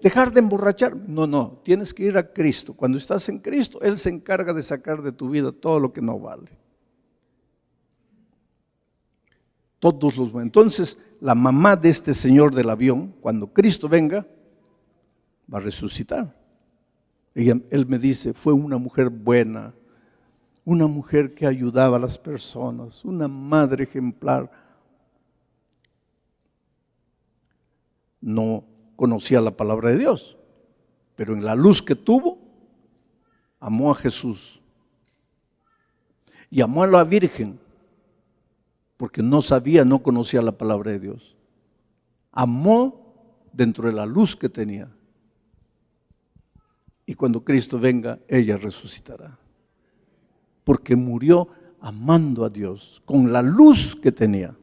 dejar de emborracharme. No, tienes que ir a Cristo. Cuando estás en Cristo, Él se encarga de sacar de tu vida todo lo que no vale. Entonces, la mamá de este señor del avión, cuando Cristo venga, va a resucitar. Él me dice, fue una mujer buena, una mujer que ayudaba a las personas, una madre ejemplar. No conocía la palabra de Dios, pero en la luz que tuvo, amó a Jesús y amó a la Virgen, porque no conocía la palabra de Dios. Amó dentro de la luz que tenía. Y cuando Cristo venga, ella resucitará, porque murió amando a Dios, con la luz que tenía.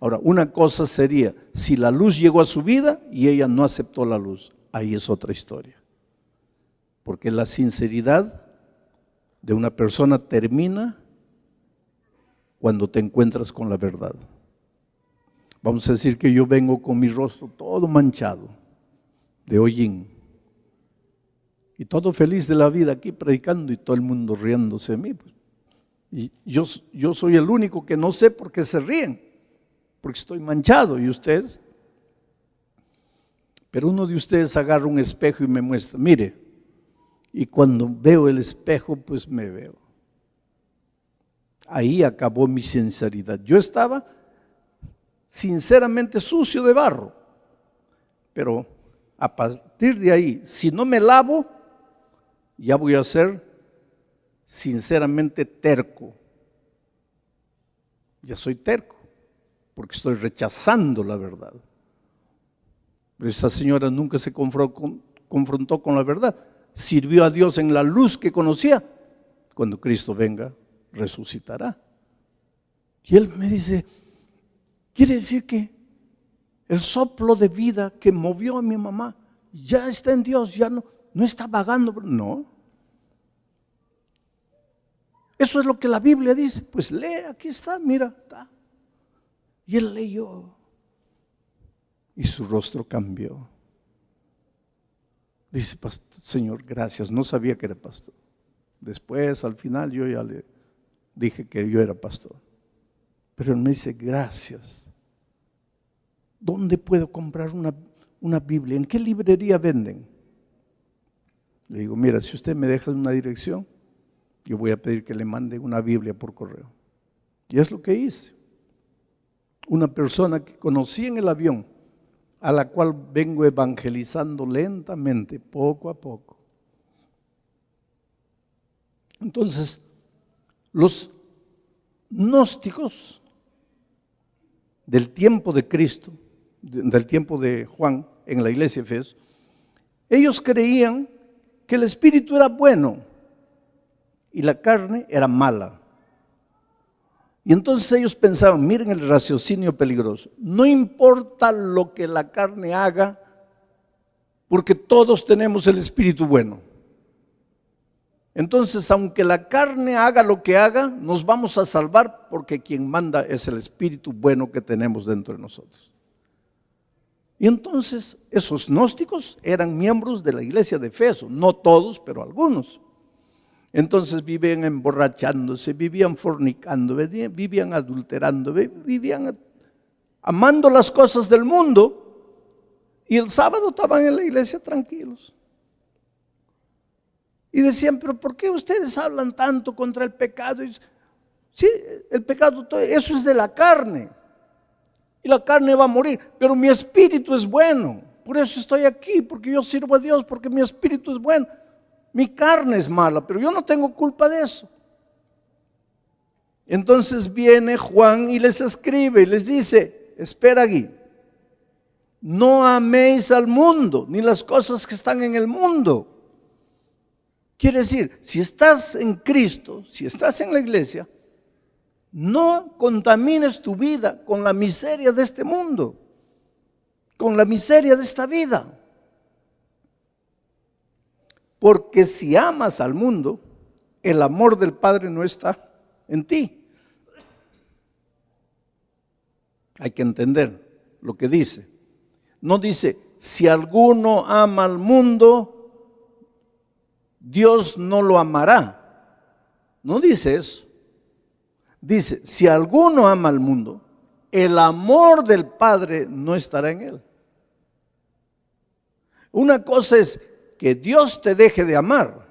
Ahora, una cosa sería, si la luz llegó a su vida y ella no aceptó la luz, ahí es otra historia. Porque la sinceridad de una persona termina cuando te encuentras con la verdad. Vamos a decir que yo vengo con mi rostro todo manchado de hollín y todo feliz de la vida aquí predicando y todo el mundo riéndose de mí. Y yo soy el único que no sé por qué se ríen, porque estoy manchado y ustedes. Pero uno de ustedes agarra un espejo y me muestra, mire, y cuando veo el espejo, pues me veo. Ahí acabó mi sinceridad. Yo estaba sinceramente sucio de barro, pero a partir de ahí, si no me lavo, ya voy a ser sinceramente terco. Ya soy terco, porque estoy rechazando la verdad. Pero esta señora nunca se confrontó con la verdad. Sirvió a Dios en la luz que conocía. Cuando Cristo venga, resucitará. Y él me dice, quiere decir que el soplo de vida que movió a mi mamá ya está en Dios, ya no está vagando. No. Eso es lo que la Biblia dice. Pues lee, aquí está, mira, está. Y él leyó y su rostro cambió. Dice, Señor, gracias, no sabía que era pastor. Después, al final, yo ya le dije que yo era pastor. Pero él me dice, gracias. ¿Dónde puedo comprar una Biblia? ¿En qué librería venden? Le digo, mira, si usted me deja una dirección, yo voy a pedir que le mande una Biblia por correo. Y es lo que hice. Una persona que conocí en el avión, a la cual vengo evangelizando lentamente, poco a poco. Entonces, los gnósticos del tiempo de Cristo, del tiempo de Juan en la iglesia de Efeso, ellos creían que el espíritu era bueno y la carne era mala. Y entonces ellos pensaban, miren el raciocinio peligroso, no importa lo que la carne haga, porque todos tenemos el espíritu bueno. Entonces, aunque la carne haga lo que haga, nos vamos a salvar porque quien manda es el espíritu bueno que tenemos dentro de nosotros. Y entonces esos gnósticos eran miembros de la iglesia de Efeso, no todos, pero algunos. Entonces vivían emborrachándose, vivían fornicando, vivían adulterando, vivían amando las cosas del mundo, y el sábado estaban en la iglesia tranquilos. Y decían, pero ¿por qué ustedes hablan tanto contra el pecado? Y, sí, el pecado, eso es de la carne, y la carne va a morir, pero mi espíritu es bueno, por eso estoy aquí, porque yo sirvo a Dios, porque mi espíritu es bueno. Mi carne es mala, pero yo no tengo culpa de eso. Entonces viene Juan y les escribe y les dice, espera aquí, no améis al mundo, ni las cosas que están en el mundo. Quiere decir, si estás en Cristo, si estás en la iglesia, no contamines tu vida con la miseria de este mundo, con la miseria de esta vida. Porque si amas al mundo, el amor del Padre no está en ti. Hay que entender lo que dice. No dice, si alguno ama al mundo, Dios no lo amará. No dice eso. Dice, si alguno ama al mundo, el amor del Padre no estará en él. Una cosa es que Dios te deje de amar.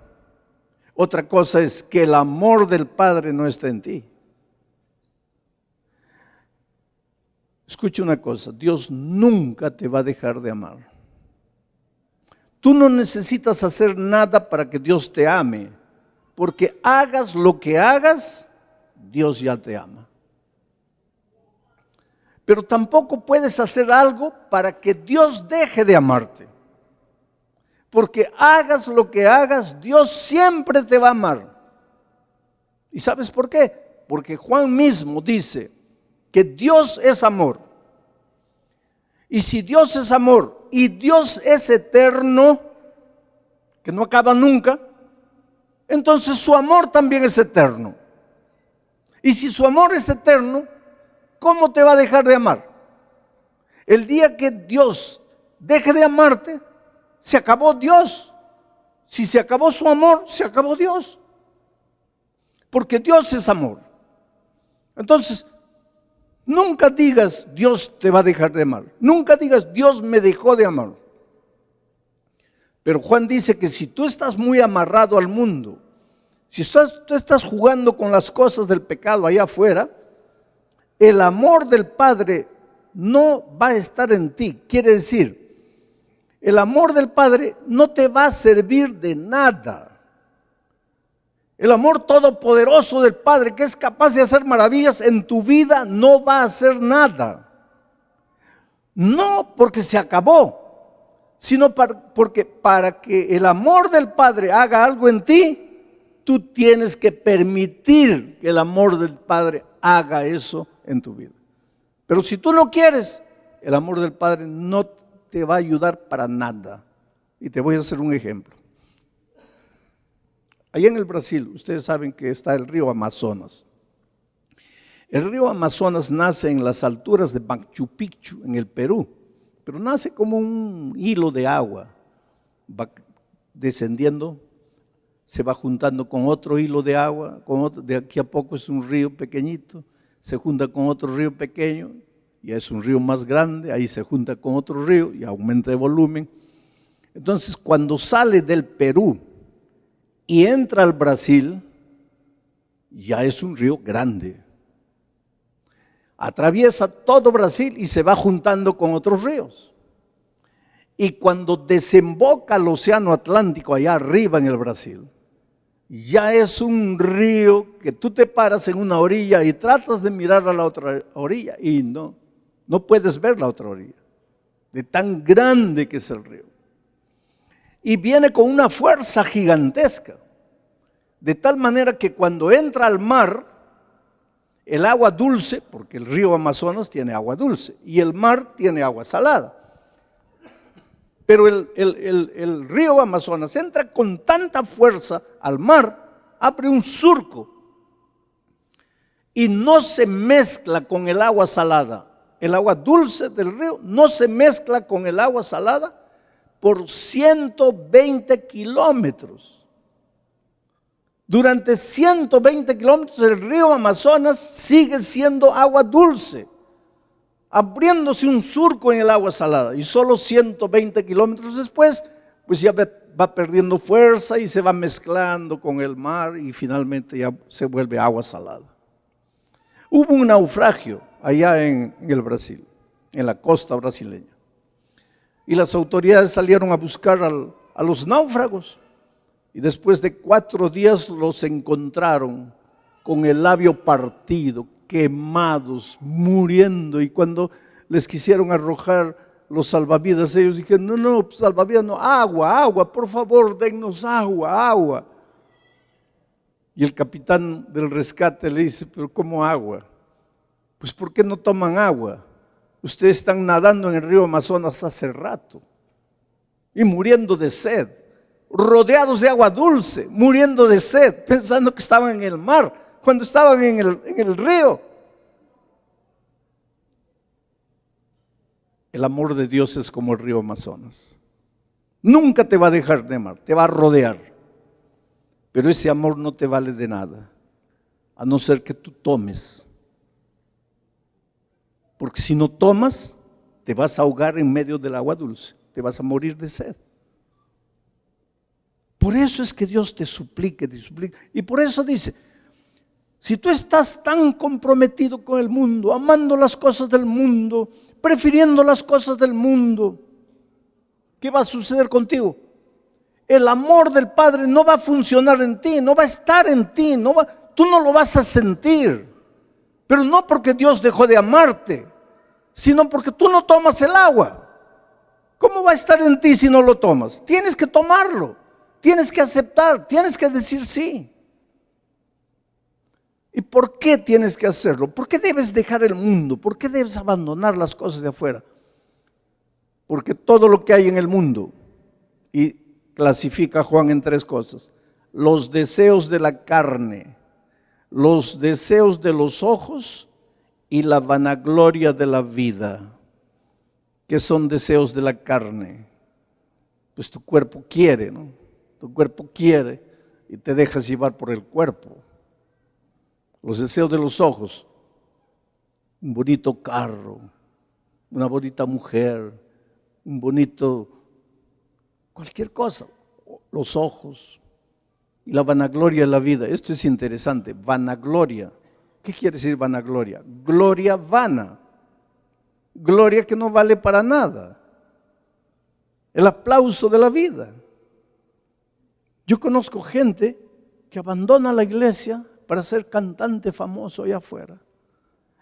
Otra cosa es que el amor del Padre no está en ti. Escucha una cosa, Dios nunca te va a dejar de amar. Tú no necesitas hacer nada para que Dios te ame, porque hagas lo que hagas, Dios ya te ama. Pero tampoco puedes hacer algo para que Dios deje de amarte. Porque hagas lo que hagas, Dios siempre te va a amar. ¿Y sabes por qué? Porque Juan mismo dice que Dios es amor. Y si Dios es amor y Dios es eterno, que no acaba nunca, entonces su amor también es eterno. Y si su amor es eterno, ¿cómo te va a dejar de amar? El día que Dios deje de amarte, se acabó Dios. Si se acabó su amor, se acabó Dios. Porque Dios es amor. Entonces, nunca digas Dios te va a dejar de amar. Nunca digas Dios me dejó de amar. Pero Juan dice que si tú estás muy amarrado al mundo, si tú estás jugando con las cosas del pecado allá afuera, el amor del Padre no va a estar en ti. Quiere decir, el amor del Padre no te va a servir de nada. El amor todopoderoso del Padre, que es capaz de hacer maravillas en tu vida, no va a hacer nada. No porque se acabó, sino porque para que el amor del Padre haga algo en ti, tú tienes que permitir que el amor del Padre haga eso en tu vida. Pero si tú no quieres, el amor del Padre no te va a ayudar para nada. Y te voy a hacer un ejemplo. Allá en el Brasil, ustedes saben que está el río Amazonas. El río Amazonas nace en las alturas de Machu Picchu, en el Perú, pero nace como un hilo de agua. Va descendiendo, se va juntando con otro hilo de agua, de aquí a poco es un río pequeñito, se junta con otro río pequeño, ya es un río más grande, ahí se junta con otro río y aumenta de volumen. Entonces, cuando sale del Perú y entra al Brasil, ya es un río grande. Atraviesa todo Brasil y se va juntando con otros ríos. Y cuando desemboca al Océano Atlántico allá arriba en el Brasil, ya es un río que tú te paras en una orilla y tratas de mirar a la otra orilla y no puedes ver la otra orilla, de tan grande que es el río. Y viene con una fuerza gigantesca, de tal manera que cuando entra al mar, el agua dulce, porque el río Amazonas tiene agua dulce y el mar tiene agua salada. Pero el río Amazonas entra con tanta fuerza al mar, abre un surco y no se mezcla con el agua salada. El agua dulce del río no se mezcla con el agua salada por 120 kilómetros. Durante 120 kilómetros el río Amazonas sigue siendo agua dulce, abriéndose un surco en el agua salada. Y solo 120 kilómetros después, pues ya va perdiendo fuerza y se va mezclando con el mar y finalmente ya se vuelve agua salada. Hubo un naufragio allá en el Brasil, en la costa brasileña. Y las autoridades salieron a buscar a los náufragos. Y después de 4 días los encontraron con el labio partido, quemados, muriendo. Y cuando les quisieron arrojar los salvavidas, ellos dijeron, no, salvavidas no, agua, por favor, dennos agua. Y el capitán del rescate le dice, pero ¿cómo agua? Pues ¿por qué no toman agua? Ustedes están nadando en el río Amazonas hace rato y muriendo de sed, rodeados de agua dulce, muriendo de sed, pensando que estaban en el mar, cuando estaban en el río. El amor de Dios es como el río Amazonas. Nunca te va a dejar de amar, te va a rodear. Pero ese amor no te vale de nada, a no ser que tú tomes. Porque si no tomas, te vas a ahogar en medio del agua dulce, te vas a morir de sed. Por eso es que Dios te suplica. Y por eso dice, si tú estás tan comprometido con el mundo, amando las cosas del mundo, prefiriendo las cosas del mundo, ¿qué va a suceder contigo? El amor del Padre no va a funcionar en ti, no va a estar en ti, tú no lo vas a sentir. Pero no porque Dios dejó de amarte, sino porque tú no tomas el agua. ¿Cómo va a estar en ti si no lo tomas? Tienes que tomarlo, tienes que aceptar, tienes que decir sí. ¿Y por qué tienes que hacerlo? ¿Por qué debes dejar el mundo? ¿Por qué debes abandonar las cosas de afuera? Porque todo lo que hay en el mundo, y clasifica Juan en 3 cosas: los deseos de la carne, los deseos de los ojos y la vanagloria de la vida. ¿Qué son deseos de la carne? Pues tu cuerpo quiere, ¿no? Tu cuerpo quiere y te dejas llevar por el cuerpo. Los deseos de los ojos: un bonito carro, una bonita mujer, un bonito, cualquier cosa. Los ojos. Y la vanagloria de la vida. Esto es interesante, vanagloria. ¿Qué quiere decir vanagloria? Gloria vana. Gloria que no vale para nada. El aplauso de la vida. Yo conozco gente que abandona la iglesia para ser cantante famoso allá afuera.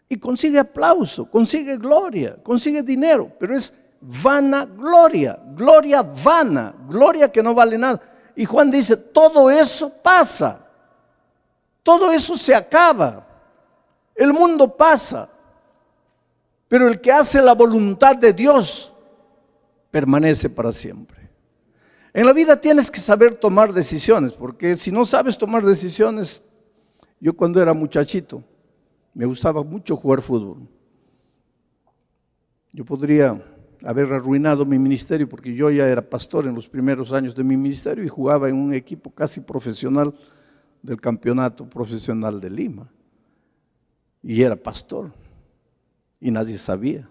Y consigue aplauso, consigue gloria, consigue dinero, pero es vanagloria, gloria vana, gloria que no vale nada. Y Juan dice, todo eso pasa, todo eso se acaba, el mundo pasa, pero el que hace la voluntad de Dios permanece para siempre. En la vida tienes que saber tomar decisiones, porque si no sabes tomar decisiones, yo cuando era muchachito me gustaba mucho jugar fútbol. Yo podría haber arruinado mi ministerio porque yo ya era pastor en los primeros años de mi ministerio y jugaba en un equipo casi profesional del campeonato profesional de Lima. Y era pastor y nadie sabía.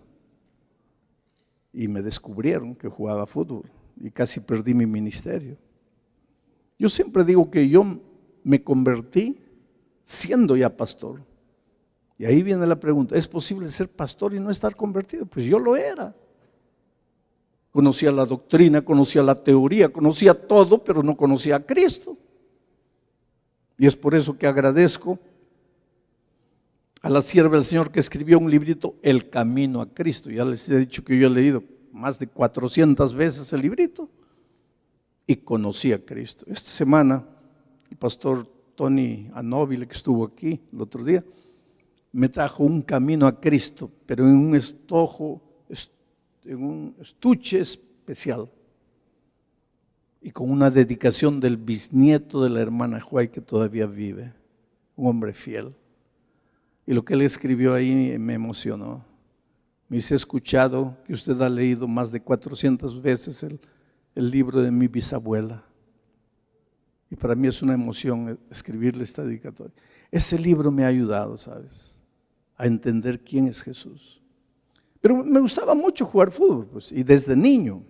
Y me descubrieron que jugaba fútbol y casi perdí mi ministerio. Yo siempre digo que yo me convertí siendo ya pastor. Y ahí viene la pregunta, ¿es posible ser pastor y no estar convertido? Pues yo lo era. Conocía la doctrina, conocía la teoría, conocía todo, pero no conocía a Cristo. Y es por eso que agradezco a la sierva del Señor que escribió un librito, El Camino a Cristo. Ya les he dicho que yo he leído más de 400 veces el librito y conocí a Cristo. Esta semana el pastor Tony Anóbile, que estuvo aquí el otro día, me trajo un camino a Cristo, pero en un estuche especial y con una dedicación del bisnieto de la hermana Juay que todavía vive, un hombre fiel. Y lo que él escribió ahí me emocionó. Me dice, he escuchado que usted ha leído más de 400 veces el libro de mi bisabuela. Y para mí es una emoción escribirle esta dedicatoria. Ese libro me ha ayudado, ¿sabes?, a entender quién es Jesús. Pero me gustaba mucho jugar fútbol, pues, y desde niño.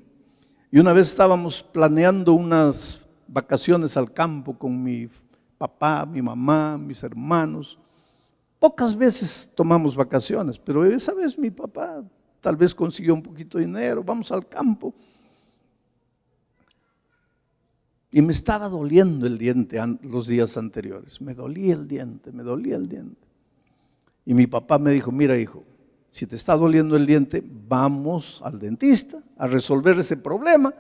Y una vez estábamos planeando unas vacaciones al campo con mi papá, mi mamá, mis hermanos. Pocas veces tomamos vacaciones, pero esa vez mi papá tal vez consiguió un poquito de dinero, vamos al campo. Y me estaba doliendo el diente los días anteriores, me dolía el diente. Y mi papá me dijo, mira hijo, si te está doliendo el diente, vamos al dentista a resolver ese problema,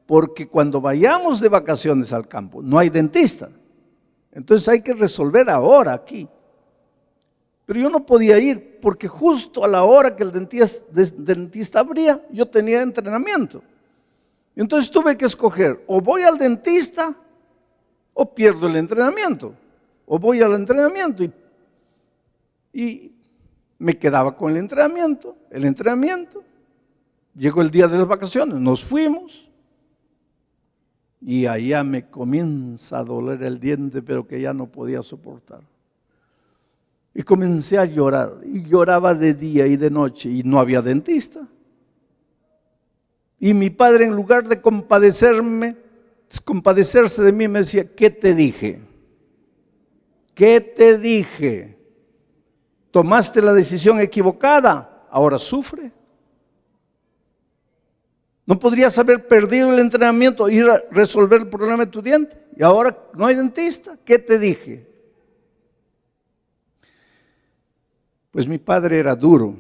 porque cuando vayamos de vacaciones al campo no hay dentista. Entonces hay que resolver ahora aquí. Pero yo no podía ir porque justo a la hora que el dentista abría, yo tenía entrenamiento. Entonces tuve que escoger, o voy al dentista o pierdo el entrenamiento. O voy al entrenamiento y me quedaba con el entrenamiento. Llegó el día de las vacaciones, nos fuimos y allá me comienza a doler el diente, pero que ya no podía soportar. Y comencé a llorar, y lloraba de día y de noche, y no había dentista. Y mi padre, en lugar de compadecerse de mí, me decía, ¿qué te dije? ¿Qué te dije? Tomaste la decisión equivocada, ahora sufre. ¿No podrías haber perdido el entrenamiento e ir a resolver el problema de tu diente? Y ahora no hay dentista, ¿qué te dije? Pues mi padre era duro,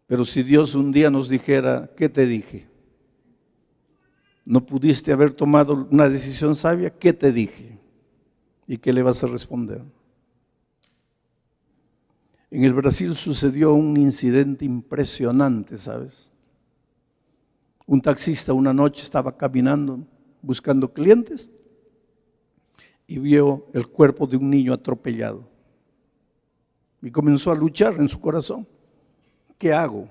pero si Dios un día nos dijera, ¿qué te dije? ¿No pudiste haber tomado una decisión sabia? ¿Qué te dije? ¿Y qué le vas a responder? En el Brasil sucedió un incidente impresionante, ¿sabes? Un taxista una noche estaba caminando buscando clientes y vio el cuerpo de un niño atropellado. Y comenzó a luchar en su corazón. ¿Qué hago?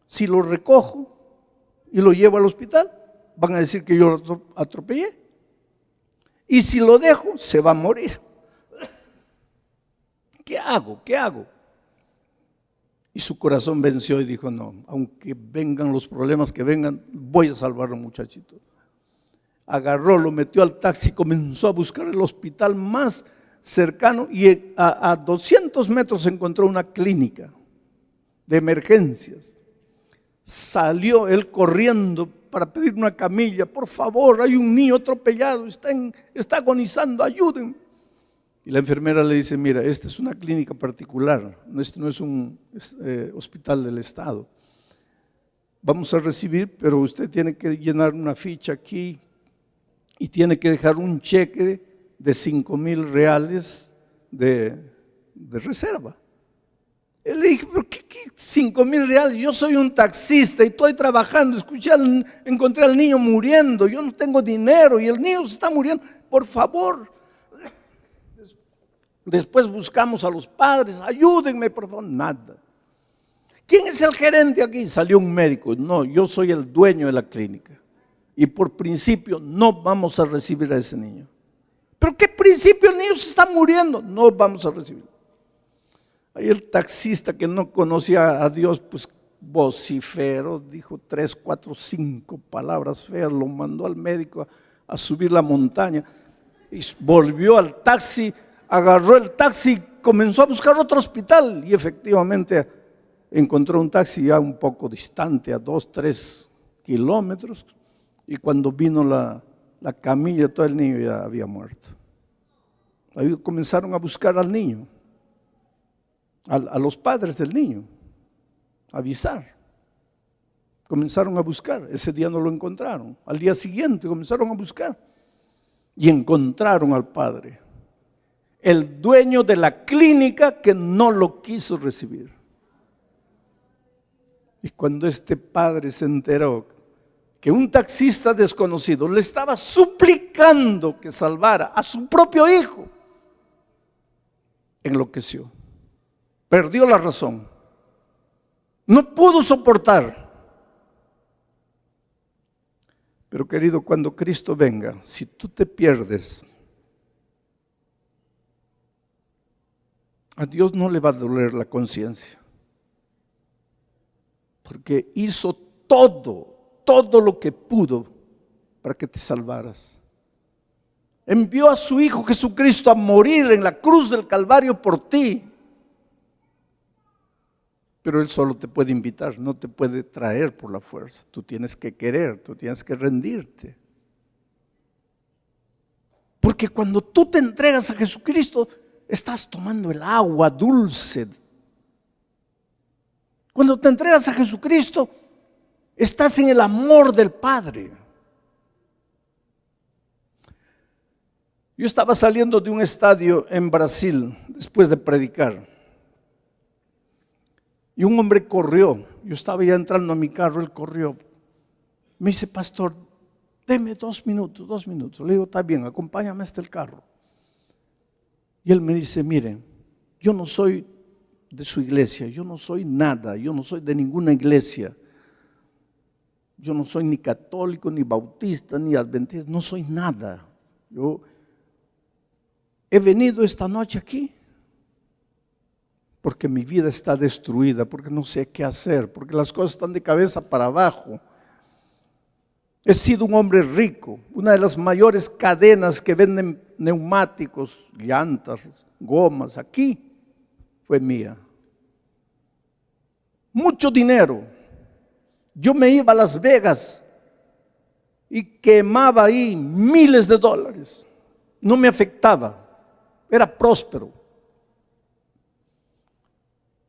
Si lo recojo y lo llevo al hospital, van a decir que yo lo atropellé. Y si lo dejo, se va a morir. ¿Qué hago? ¿Qué hago? Y su corazón venció y dijo, no, aunque vengan los problemas que vengan, voy a salvar al muchachito. Agarró, lo metió al taxi, comenzó a buscar el hospital más cercano y a 200 metros encontró una clínica de emergencias. Salió él corriendo para pedir una camilla. Por favor, hay un niño atropellado, está agonizando, ayúdenme. Y la enfermera le dice, mira, esta es una clínica particular, este no es un hospital del Estado. Vamos a recibir, pero usted tiene que llenar una ficha aquí y tiene que dejar un cheque de 5,000 reales de reserva. Él le dije, ¿pero qué 5,000 reales? Yo soy un taxista y estoy trabajando, encontré al niño muriendo, yo no tengo dinero y el niño se está muriendo, por favor. Después buscamos a los padres, ayúdenme, por favor, nada. ¿Quién es el gerente aquí? Salió un médico, no, yo soy el dueño de la clínica y por principio no vamos a recibir a ese niño. ¿Pero qué principio? El niño se está muriendo, no vamos a recibir. Ahí el taxista que no conocía a Dios, pues vociferó, dijo 3, 4, 5 palabras feas, lo mandó al médico a subir la montaña y volvió al taxi, agarró el taxi, comenzó a buscar otro hospital y efectivamente encontró un taxi ya un poco distante, a 2, 3 kilómetros, y cuando vino la camilla, todo el niño ya había muerto. Ahí comenzaron a buscar al niño, a los padres del niño, a avisar. Comenzaron a buscar, ese día no lo encontraron, al día siguiente comenzaron a buscar y encontraron al padre, el dueño de la clínica que no lo quiso recibir. Y cuando este padre se enteró que un taxista desconocido le estaba suplicando que salvara a su propio hijo, enloqueció, perdió la razón, no pudo soportar. Pero querido, cuando Cristo venga, si tú te pierdes, a Dios no le va a doler la conciencia, porque hizo todo lo que pudo para que te salvaras. Envió a su Hijo Jesucristo a morir en la cruz del Calvario por ti. Pero Él solo te puede invitar, no te puede traer por la fuerza. Tú tienes que querer, tú tienes que rendirte. Porque cuando tú te entregas a Jesucristo, estás tomando el agua dulce. Cuando te entregas a Jesucristo, estás en el amor del Padre. Yo estaba saliendo de un estadio en Brasil después de predicar. Y un hombre corrió. Yo estaba ya entrando a mi carro, él corrió. Me dice, pastor, deme 2 minutos. Le digo, está bien, acompáñame hasta el carro. Y él me dice, mire, yo no soy de su iglesia, yo no soy nada, yo no soy de ninguna iglesia. Yo no soy ni católico, ni bautista, ni adventista, no soy nada. Yo he venido esta noche aquí porque mi vida está destruida, porque no sé qué hacer, porque las cosas están de cabeza para abajo. He sido un hombre rico, una de las mayores cadenas que venden neumáticos, llantas, gomas, aquí fue mía. Mucho dinero. Yo me iba a Las Vegas y quemaba ahí miles de dólares. No me afectaba, era próspero.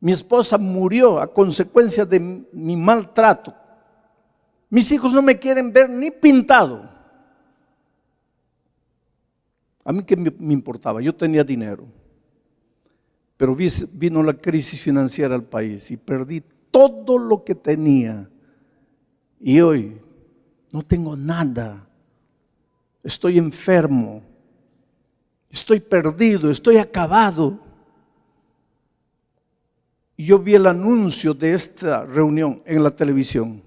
Mi esposa murió a consecuencia de mi maltrato. Mis hijos no me quieren ver ni pintado. A mí qué me importaba, yo tenía dinero. Pero vino la crisis financiera al país y perdí todo lo que tenía. Y hoy no tengo nada. Estoy enfermo. Estoy perdido, estoy acabado. Y yo vi el anuncio de esta reunión en la televisión.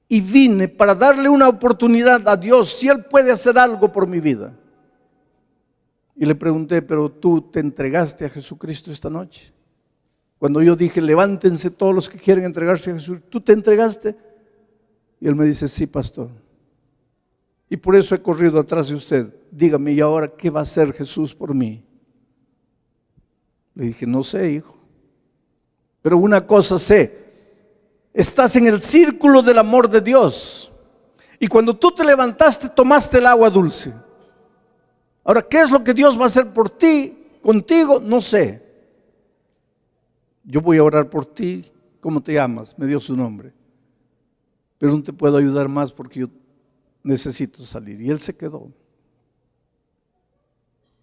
Y vine para darle una oportunidad a Dios, si Él puede hacer algo por mi vida. Y le pregunté, pero tú te entregaste a Jesucristo esta noche. Cuando yo dije, levántense todos los que quieren entregarse a Jesús, ¿tú te entregaste? Y él me dice, sí, pastor. Y por eso he corrido atrás de usted. Dígame, ¿y ahora qué va a hacer Jesús por mí? Le dije, no sé, hijo. Pero una cosa sé. Estás en el círculo del amor de Dios. Y cuando tú te levantaste, tomaste el agua dulce. Ahora, ¿qué es lo que Dios va a hacer por ti, contigo? No sé. Yo voy a orar por ti. ¿Cómo te llamas? Me dio su nombre. Pero no te puedo ayudar más porque yo necesito salir. Y él se quedó.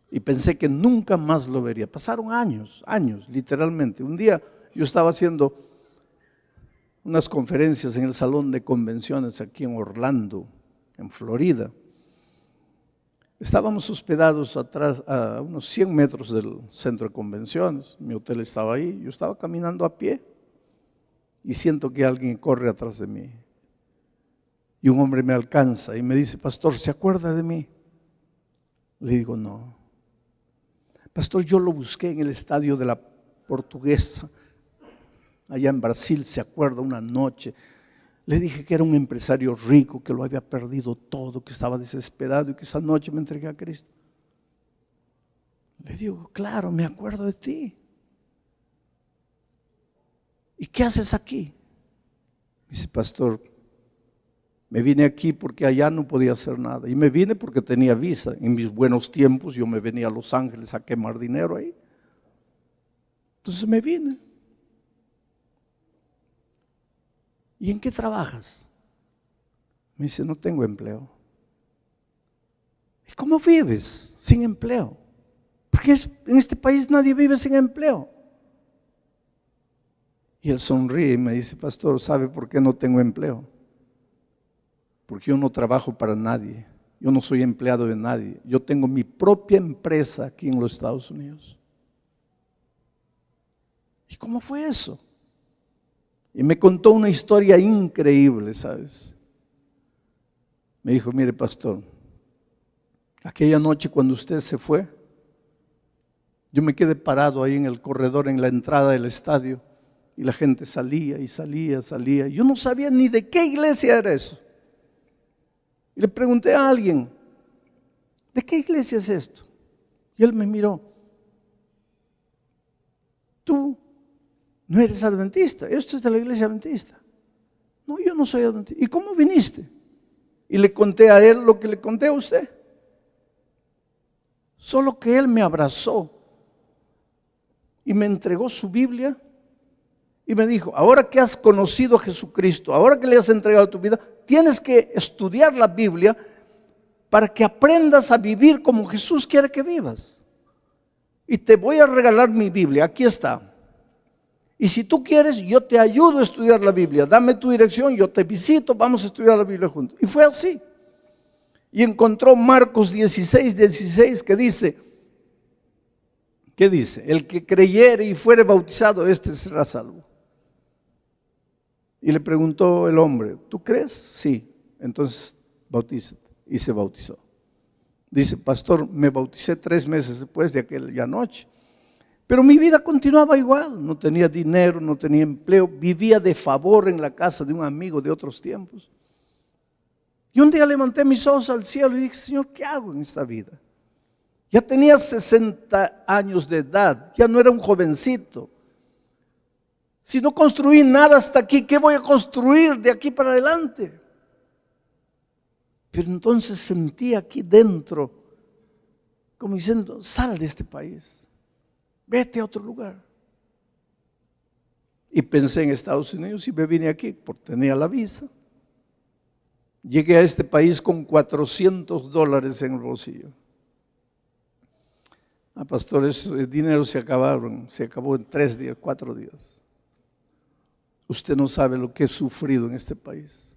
Y pensé que nunca más lo vería. Pasaron años, literalmente. Un día yo estaba haciendo unas conferencias en el salón de convenciones aquí en Orlando, en Florida. Estábamos hospedados atrás, a unos 100 metros del centro de convenciones. Mi hotel estaba ahí. Yo estaba caminando a pie y siento que alguien corre atrás de mí. Y un hombre me alcanza y me dice, pastor, ¿se acuerda de mí? Le digo, no. Pastor, yo lo busqué en el estadio de la Portuguesa, allá en Brasil, ¿se acuerda? Una noche. Le dije que era un empresario rico, que lo había perdido todo, que estaba desesperado y que esa noche me entregué a Cristo. Le digo, claro, me acuerdo de ti. ¿Y qué haces aquí? Me dice, pastor, me vine aquí porque allá no podía hacer nada. Y me vine porque tenía visa. En mis buenos tiempos yo me venía a Los Ángeles a quemar dinero ahí. Entonces me vine. ¿Y en qué trabajas? Me dice, no tengo empleo. ¿Y cómo vives sin empleo? Porque en este país nadie vive sin empleo. Y él sonríe y me dice, pastor, ¿sabe por qué no tengo empleo? Porque yo no trabajo para nadie. Yo no soy empleado de nadie. Yo tengo mi propia empresa aquí en los Estados Unidos. ¿Y cómo fue eso? Y me contó una historia increíble, ¿sabes? Me dijo, mire pastor, aquella noche cuando usted se fue, yo me quedé parado ahí en el corredor, en la entrada del estadio, y la gente salía y salía, salía. Yo no sabía ni de qué iglesia era eso. Y le pregunté a alguien, ¿de qué iglesia es esto? Y él me miró. Tú no eres adventista, esto es de la iglesia adventista. No, yo no soy adventista. ¿Y cómo viniste? Y le conté a él lo que le conté a usted. Solo que él me abrazó y me entregó su Biblia y me dijo, ahora que has conocido a Jesucristo, ahora que le has entregado tu vida, tienes que estudiar la Biblia para que aprendas a vivir como Jesús quiere que vivas. Y te voy a regalar mi Biblia, aquí está. Y si tú quieres, yo te ayudo a estudiar la Biblia. Dame tu dirección, yo te visito, vamos a estudiar la Biblia juntos. Y fue así. Y encontró Marcos 16, 16 que dice, ¿qué dice? El que creyere y fuere bautizado, este será salvo. Y le preguntó el hombre, ¿tú crees? Sí. Entonces, bautízate. Y se bautizó. Dice, pastor, me bauticé 3 meses después de aquella noche. Pero mi vida continuaba igual, no tenía dinero, no tenía empleo, vivía de favor en la casa de un amigo de otros tiempos. Y un día levanté mis ojos al cielo y dije, Señor, ¿qué hago en esta vida? Ya tenía 60 años de edad, ya no era un jovencito. Si no construí nada hasta aquí, ¿qué voy a construir de aquí para adelante? Pero entonces sentí aquí dentro, como diciendo, sal de este país. Vete a otro lugar. Y pensé en Estados Unidos y me vine aquí porque tenía la visa. Llegué a este país con $400 en el bolsillo. Pastor, ese dinero se acabó en 3 días, 4 días. Usted no sabe lo que he sufrido en este país.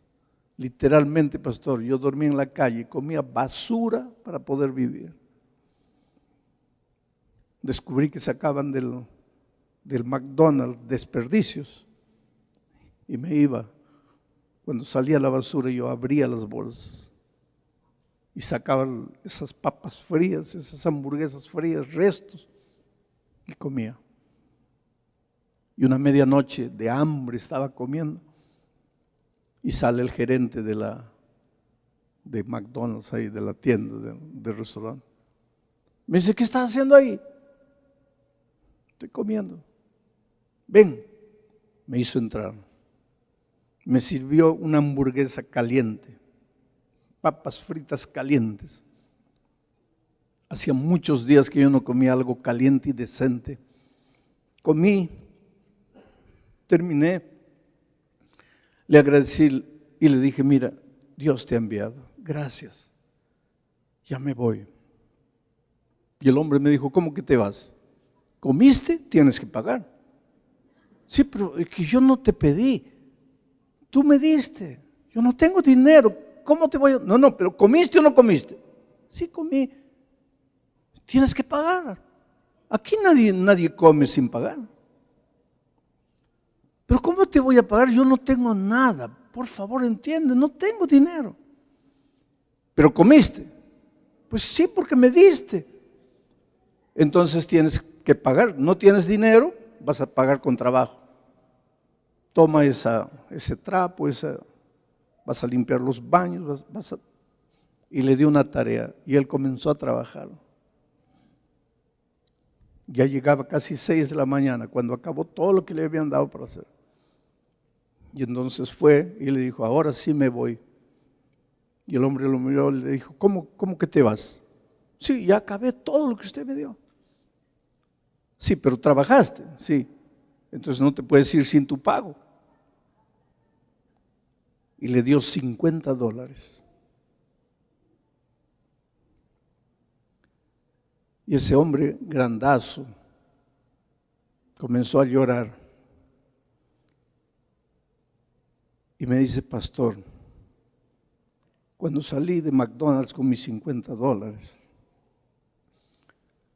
Literalmente, pastor, yo dormí en la calle, comía basura para poder vivir. Descubrí que sacaban del McDonald's desperdicios y me iba. Cuando salía la basura yo abría las bolsas y sacaba esas papas frías, esas hamburguesas frías, restos, y comía. Y una medianoche de hambre estaba comiendo y sale el gerente de McDonald's ahí, de la tienda, del restaurante. Me dice, ¿qué estás haciendo ahí? Estoy comiendo. Ven, me hizo entrar. Me sirvió una hamburguesa caliente, papas fritas calientes. Hacía muchos días que yo no comía algo caliente y decente. Comí, terminé, le agradecí y le dije, mira, Dios te ha enviado, gracias, ya me voy. Y el hombre me dijo, ¿cómo que te vas? ¿Comiste? Tienes que pagar. Sí, pero es que yo no te pedí, tú me diste, yo no tengo dinero, ¿cómo te voy a...? No, pero ¿comiste o no comiste? Sí, comí. Tienes que pagar. Aquí nadie come sin pagar. Pero ¿cómo te voy a pagar? Yo no tengo nada. Por favor, entiende, no tengo dinero. ¿Pero comiste? Pues sí, porque me diste. Entonces tienes que pagar. No tienes dinero, vas a pagar con trabajo. Toma ese trapo, vas a limpiar los baños, y le dio una tarea y él comenzó a trabajar. Ya llegaba casi 6 de la mañana cuando acabó todo lo que le habían dado para hacer. Y entonces fue y le dijo, ahora sí me voy. Y el hombre lo miró y le dijo, ¿cómo que te vas? Sí, ya acabé todo lo que usted me dio. Sí, pero trabajaste, sí. Entonces no te puedes ir sin tu pago. Y le dio $50. Y ese hombre grandazo comenzó a llorar. Y me dice, pastor, cuando salí de McDonald's con mis $50,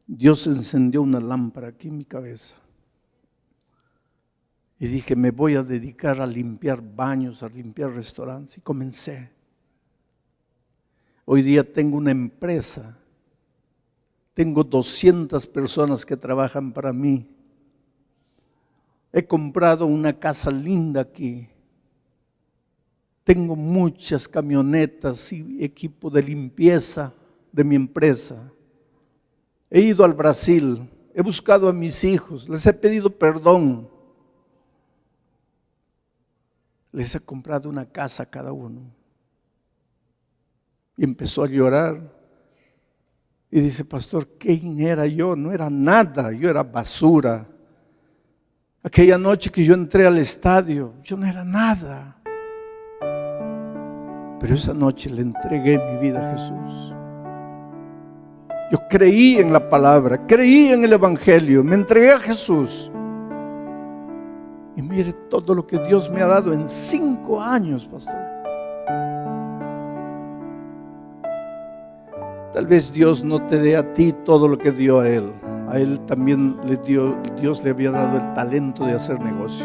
Dios encendió una lámpara aquí en mi cabeza. Y dije, me voy a dedicar a limpiar baños, a limpiar restaurantes. Y comencé. Hoy día tengo una empresa. Tengo 200 personas que trabajan para mí. He comprado una casa linda aquí. Tengo muchas camionetas y equipo de limpieza de mi empresa. He ido al Brasil, he buscado a mis hijos, les he pedido perdón. Les he comprado una casa a cada uno. Y empezó a llorar. Y dice, pastor, ¿quién era yo? No era nada, yo era basura. Aquella noche que yo entré al estadio, yo no era nada. Pero esa noche le entregué mi vida a Jesús. Yo creí en la palabra, creí en el evangelio, me entregué a Jesús. Y mire todo lo que Dios me ha dado en 5 años, pastor. Tal vez Dios no te dé a ti todo lo que dio a él. A él también Dios le había dado el talento de hacer negocio.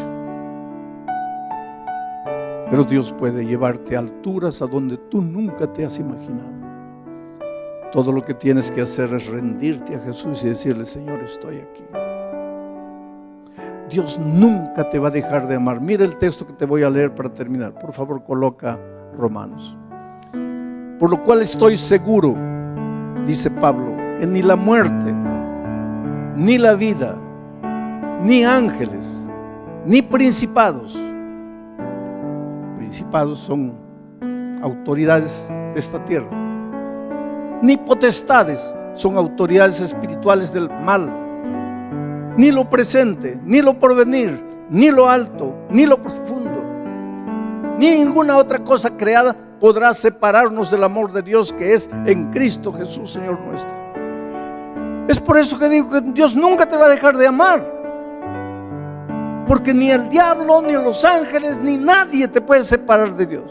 Pero Dios puede llevarte a alturas a donde tú nunca te has imaginado. Todo lo que tienes que hacer es rendirte a Jesús y decirle, Señor, estoy aquí. Dios nunca te va a dejar de amar. Mira el texto que te voy a leer para terminar. Por favor, coloca Romanos. Por lo cual estoy seguro, dice Pablo, que ni la muerte, ni la vida, ni ángeles, ni principados. Principados son autoridades de esta tierra. Ni potestades, son autoridades espirituales del mal. Ni lo presente, ni lo porvenir, ni lo alto, ni lo profundo, ni ninguna otra cosa creada podrá separarnos del amor de Dios que es en Cristo Jesús, Señor nuestro. Es por eso que digo que Dios nunca te va a dejar de amar. Porque ni el diablo, ni los ángeles, ni nadie te puede separar de Dios.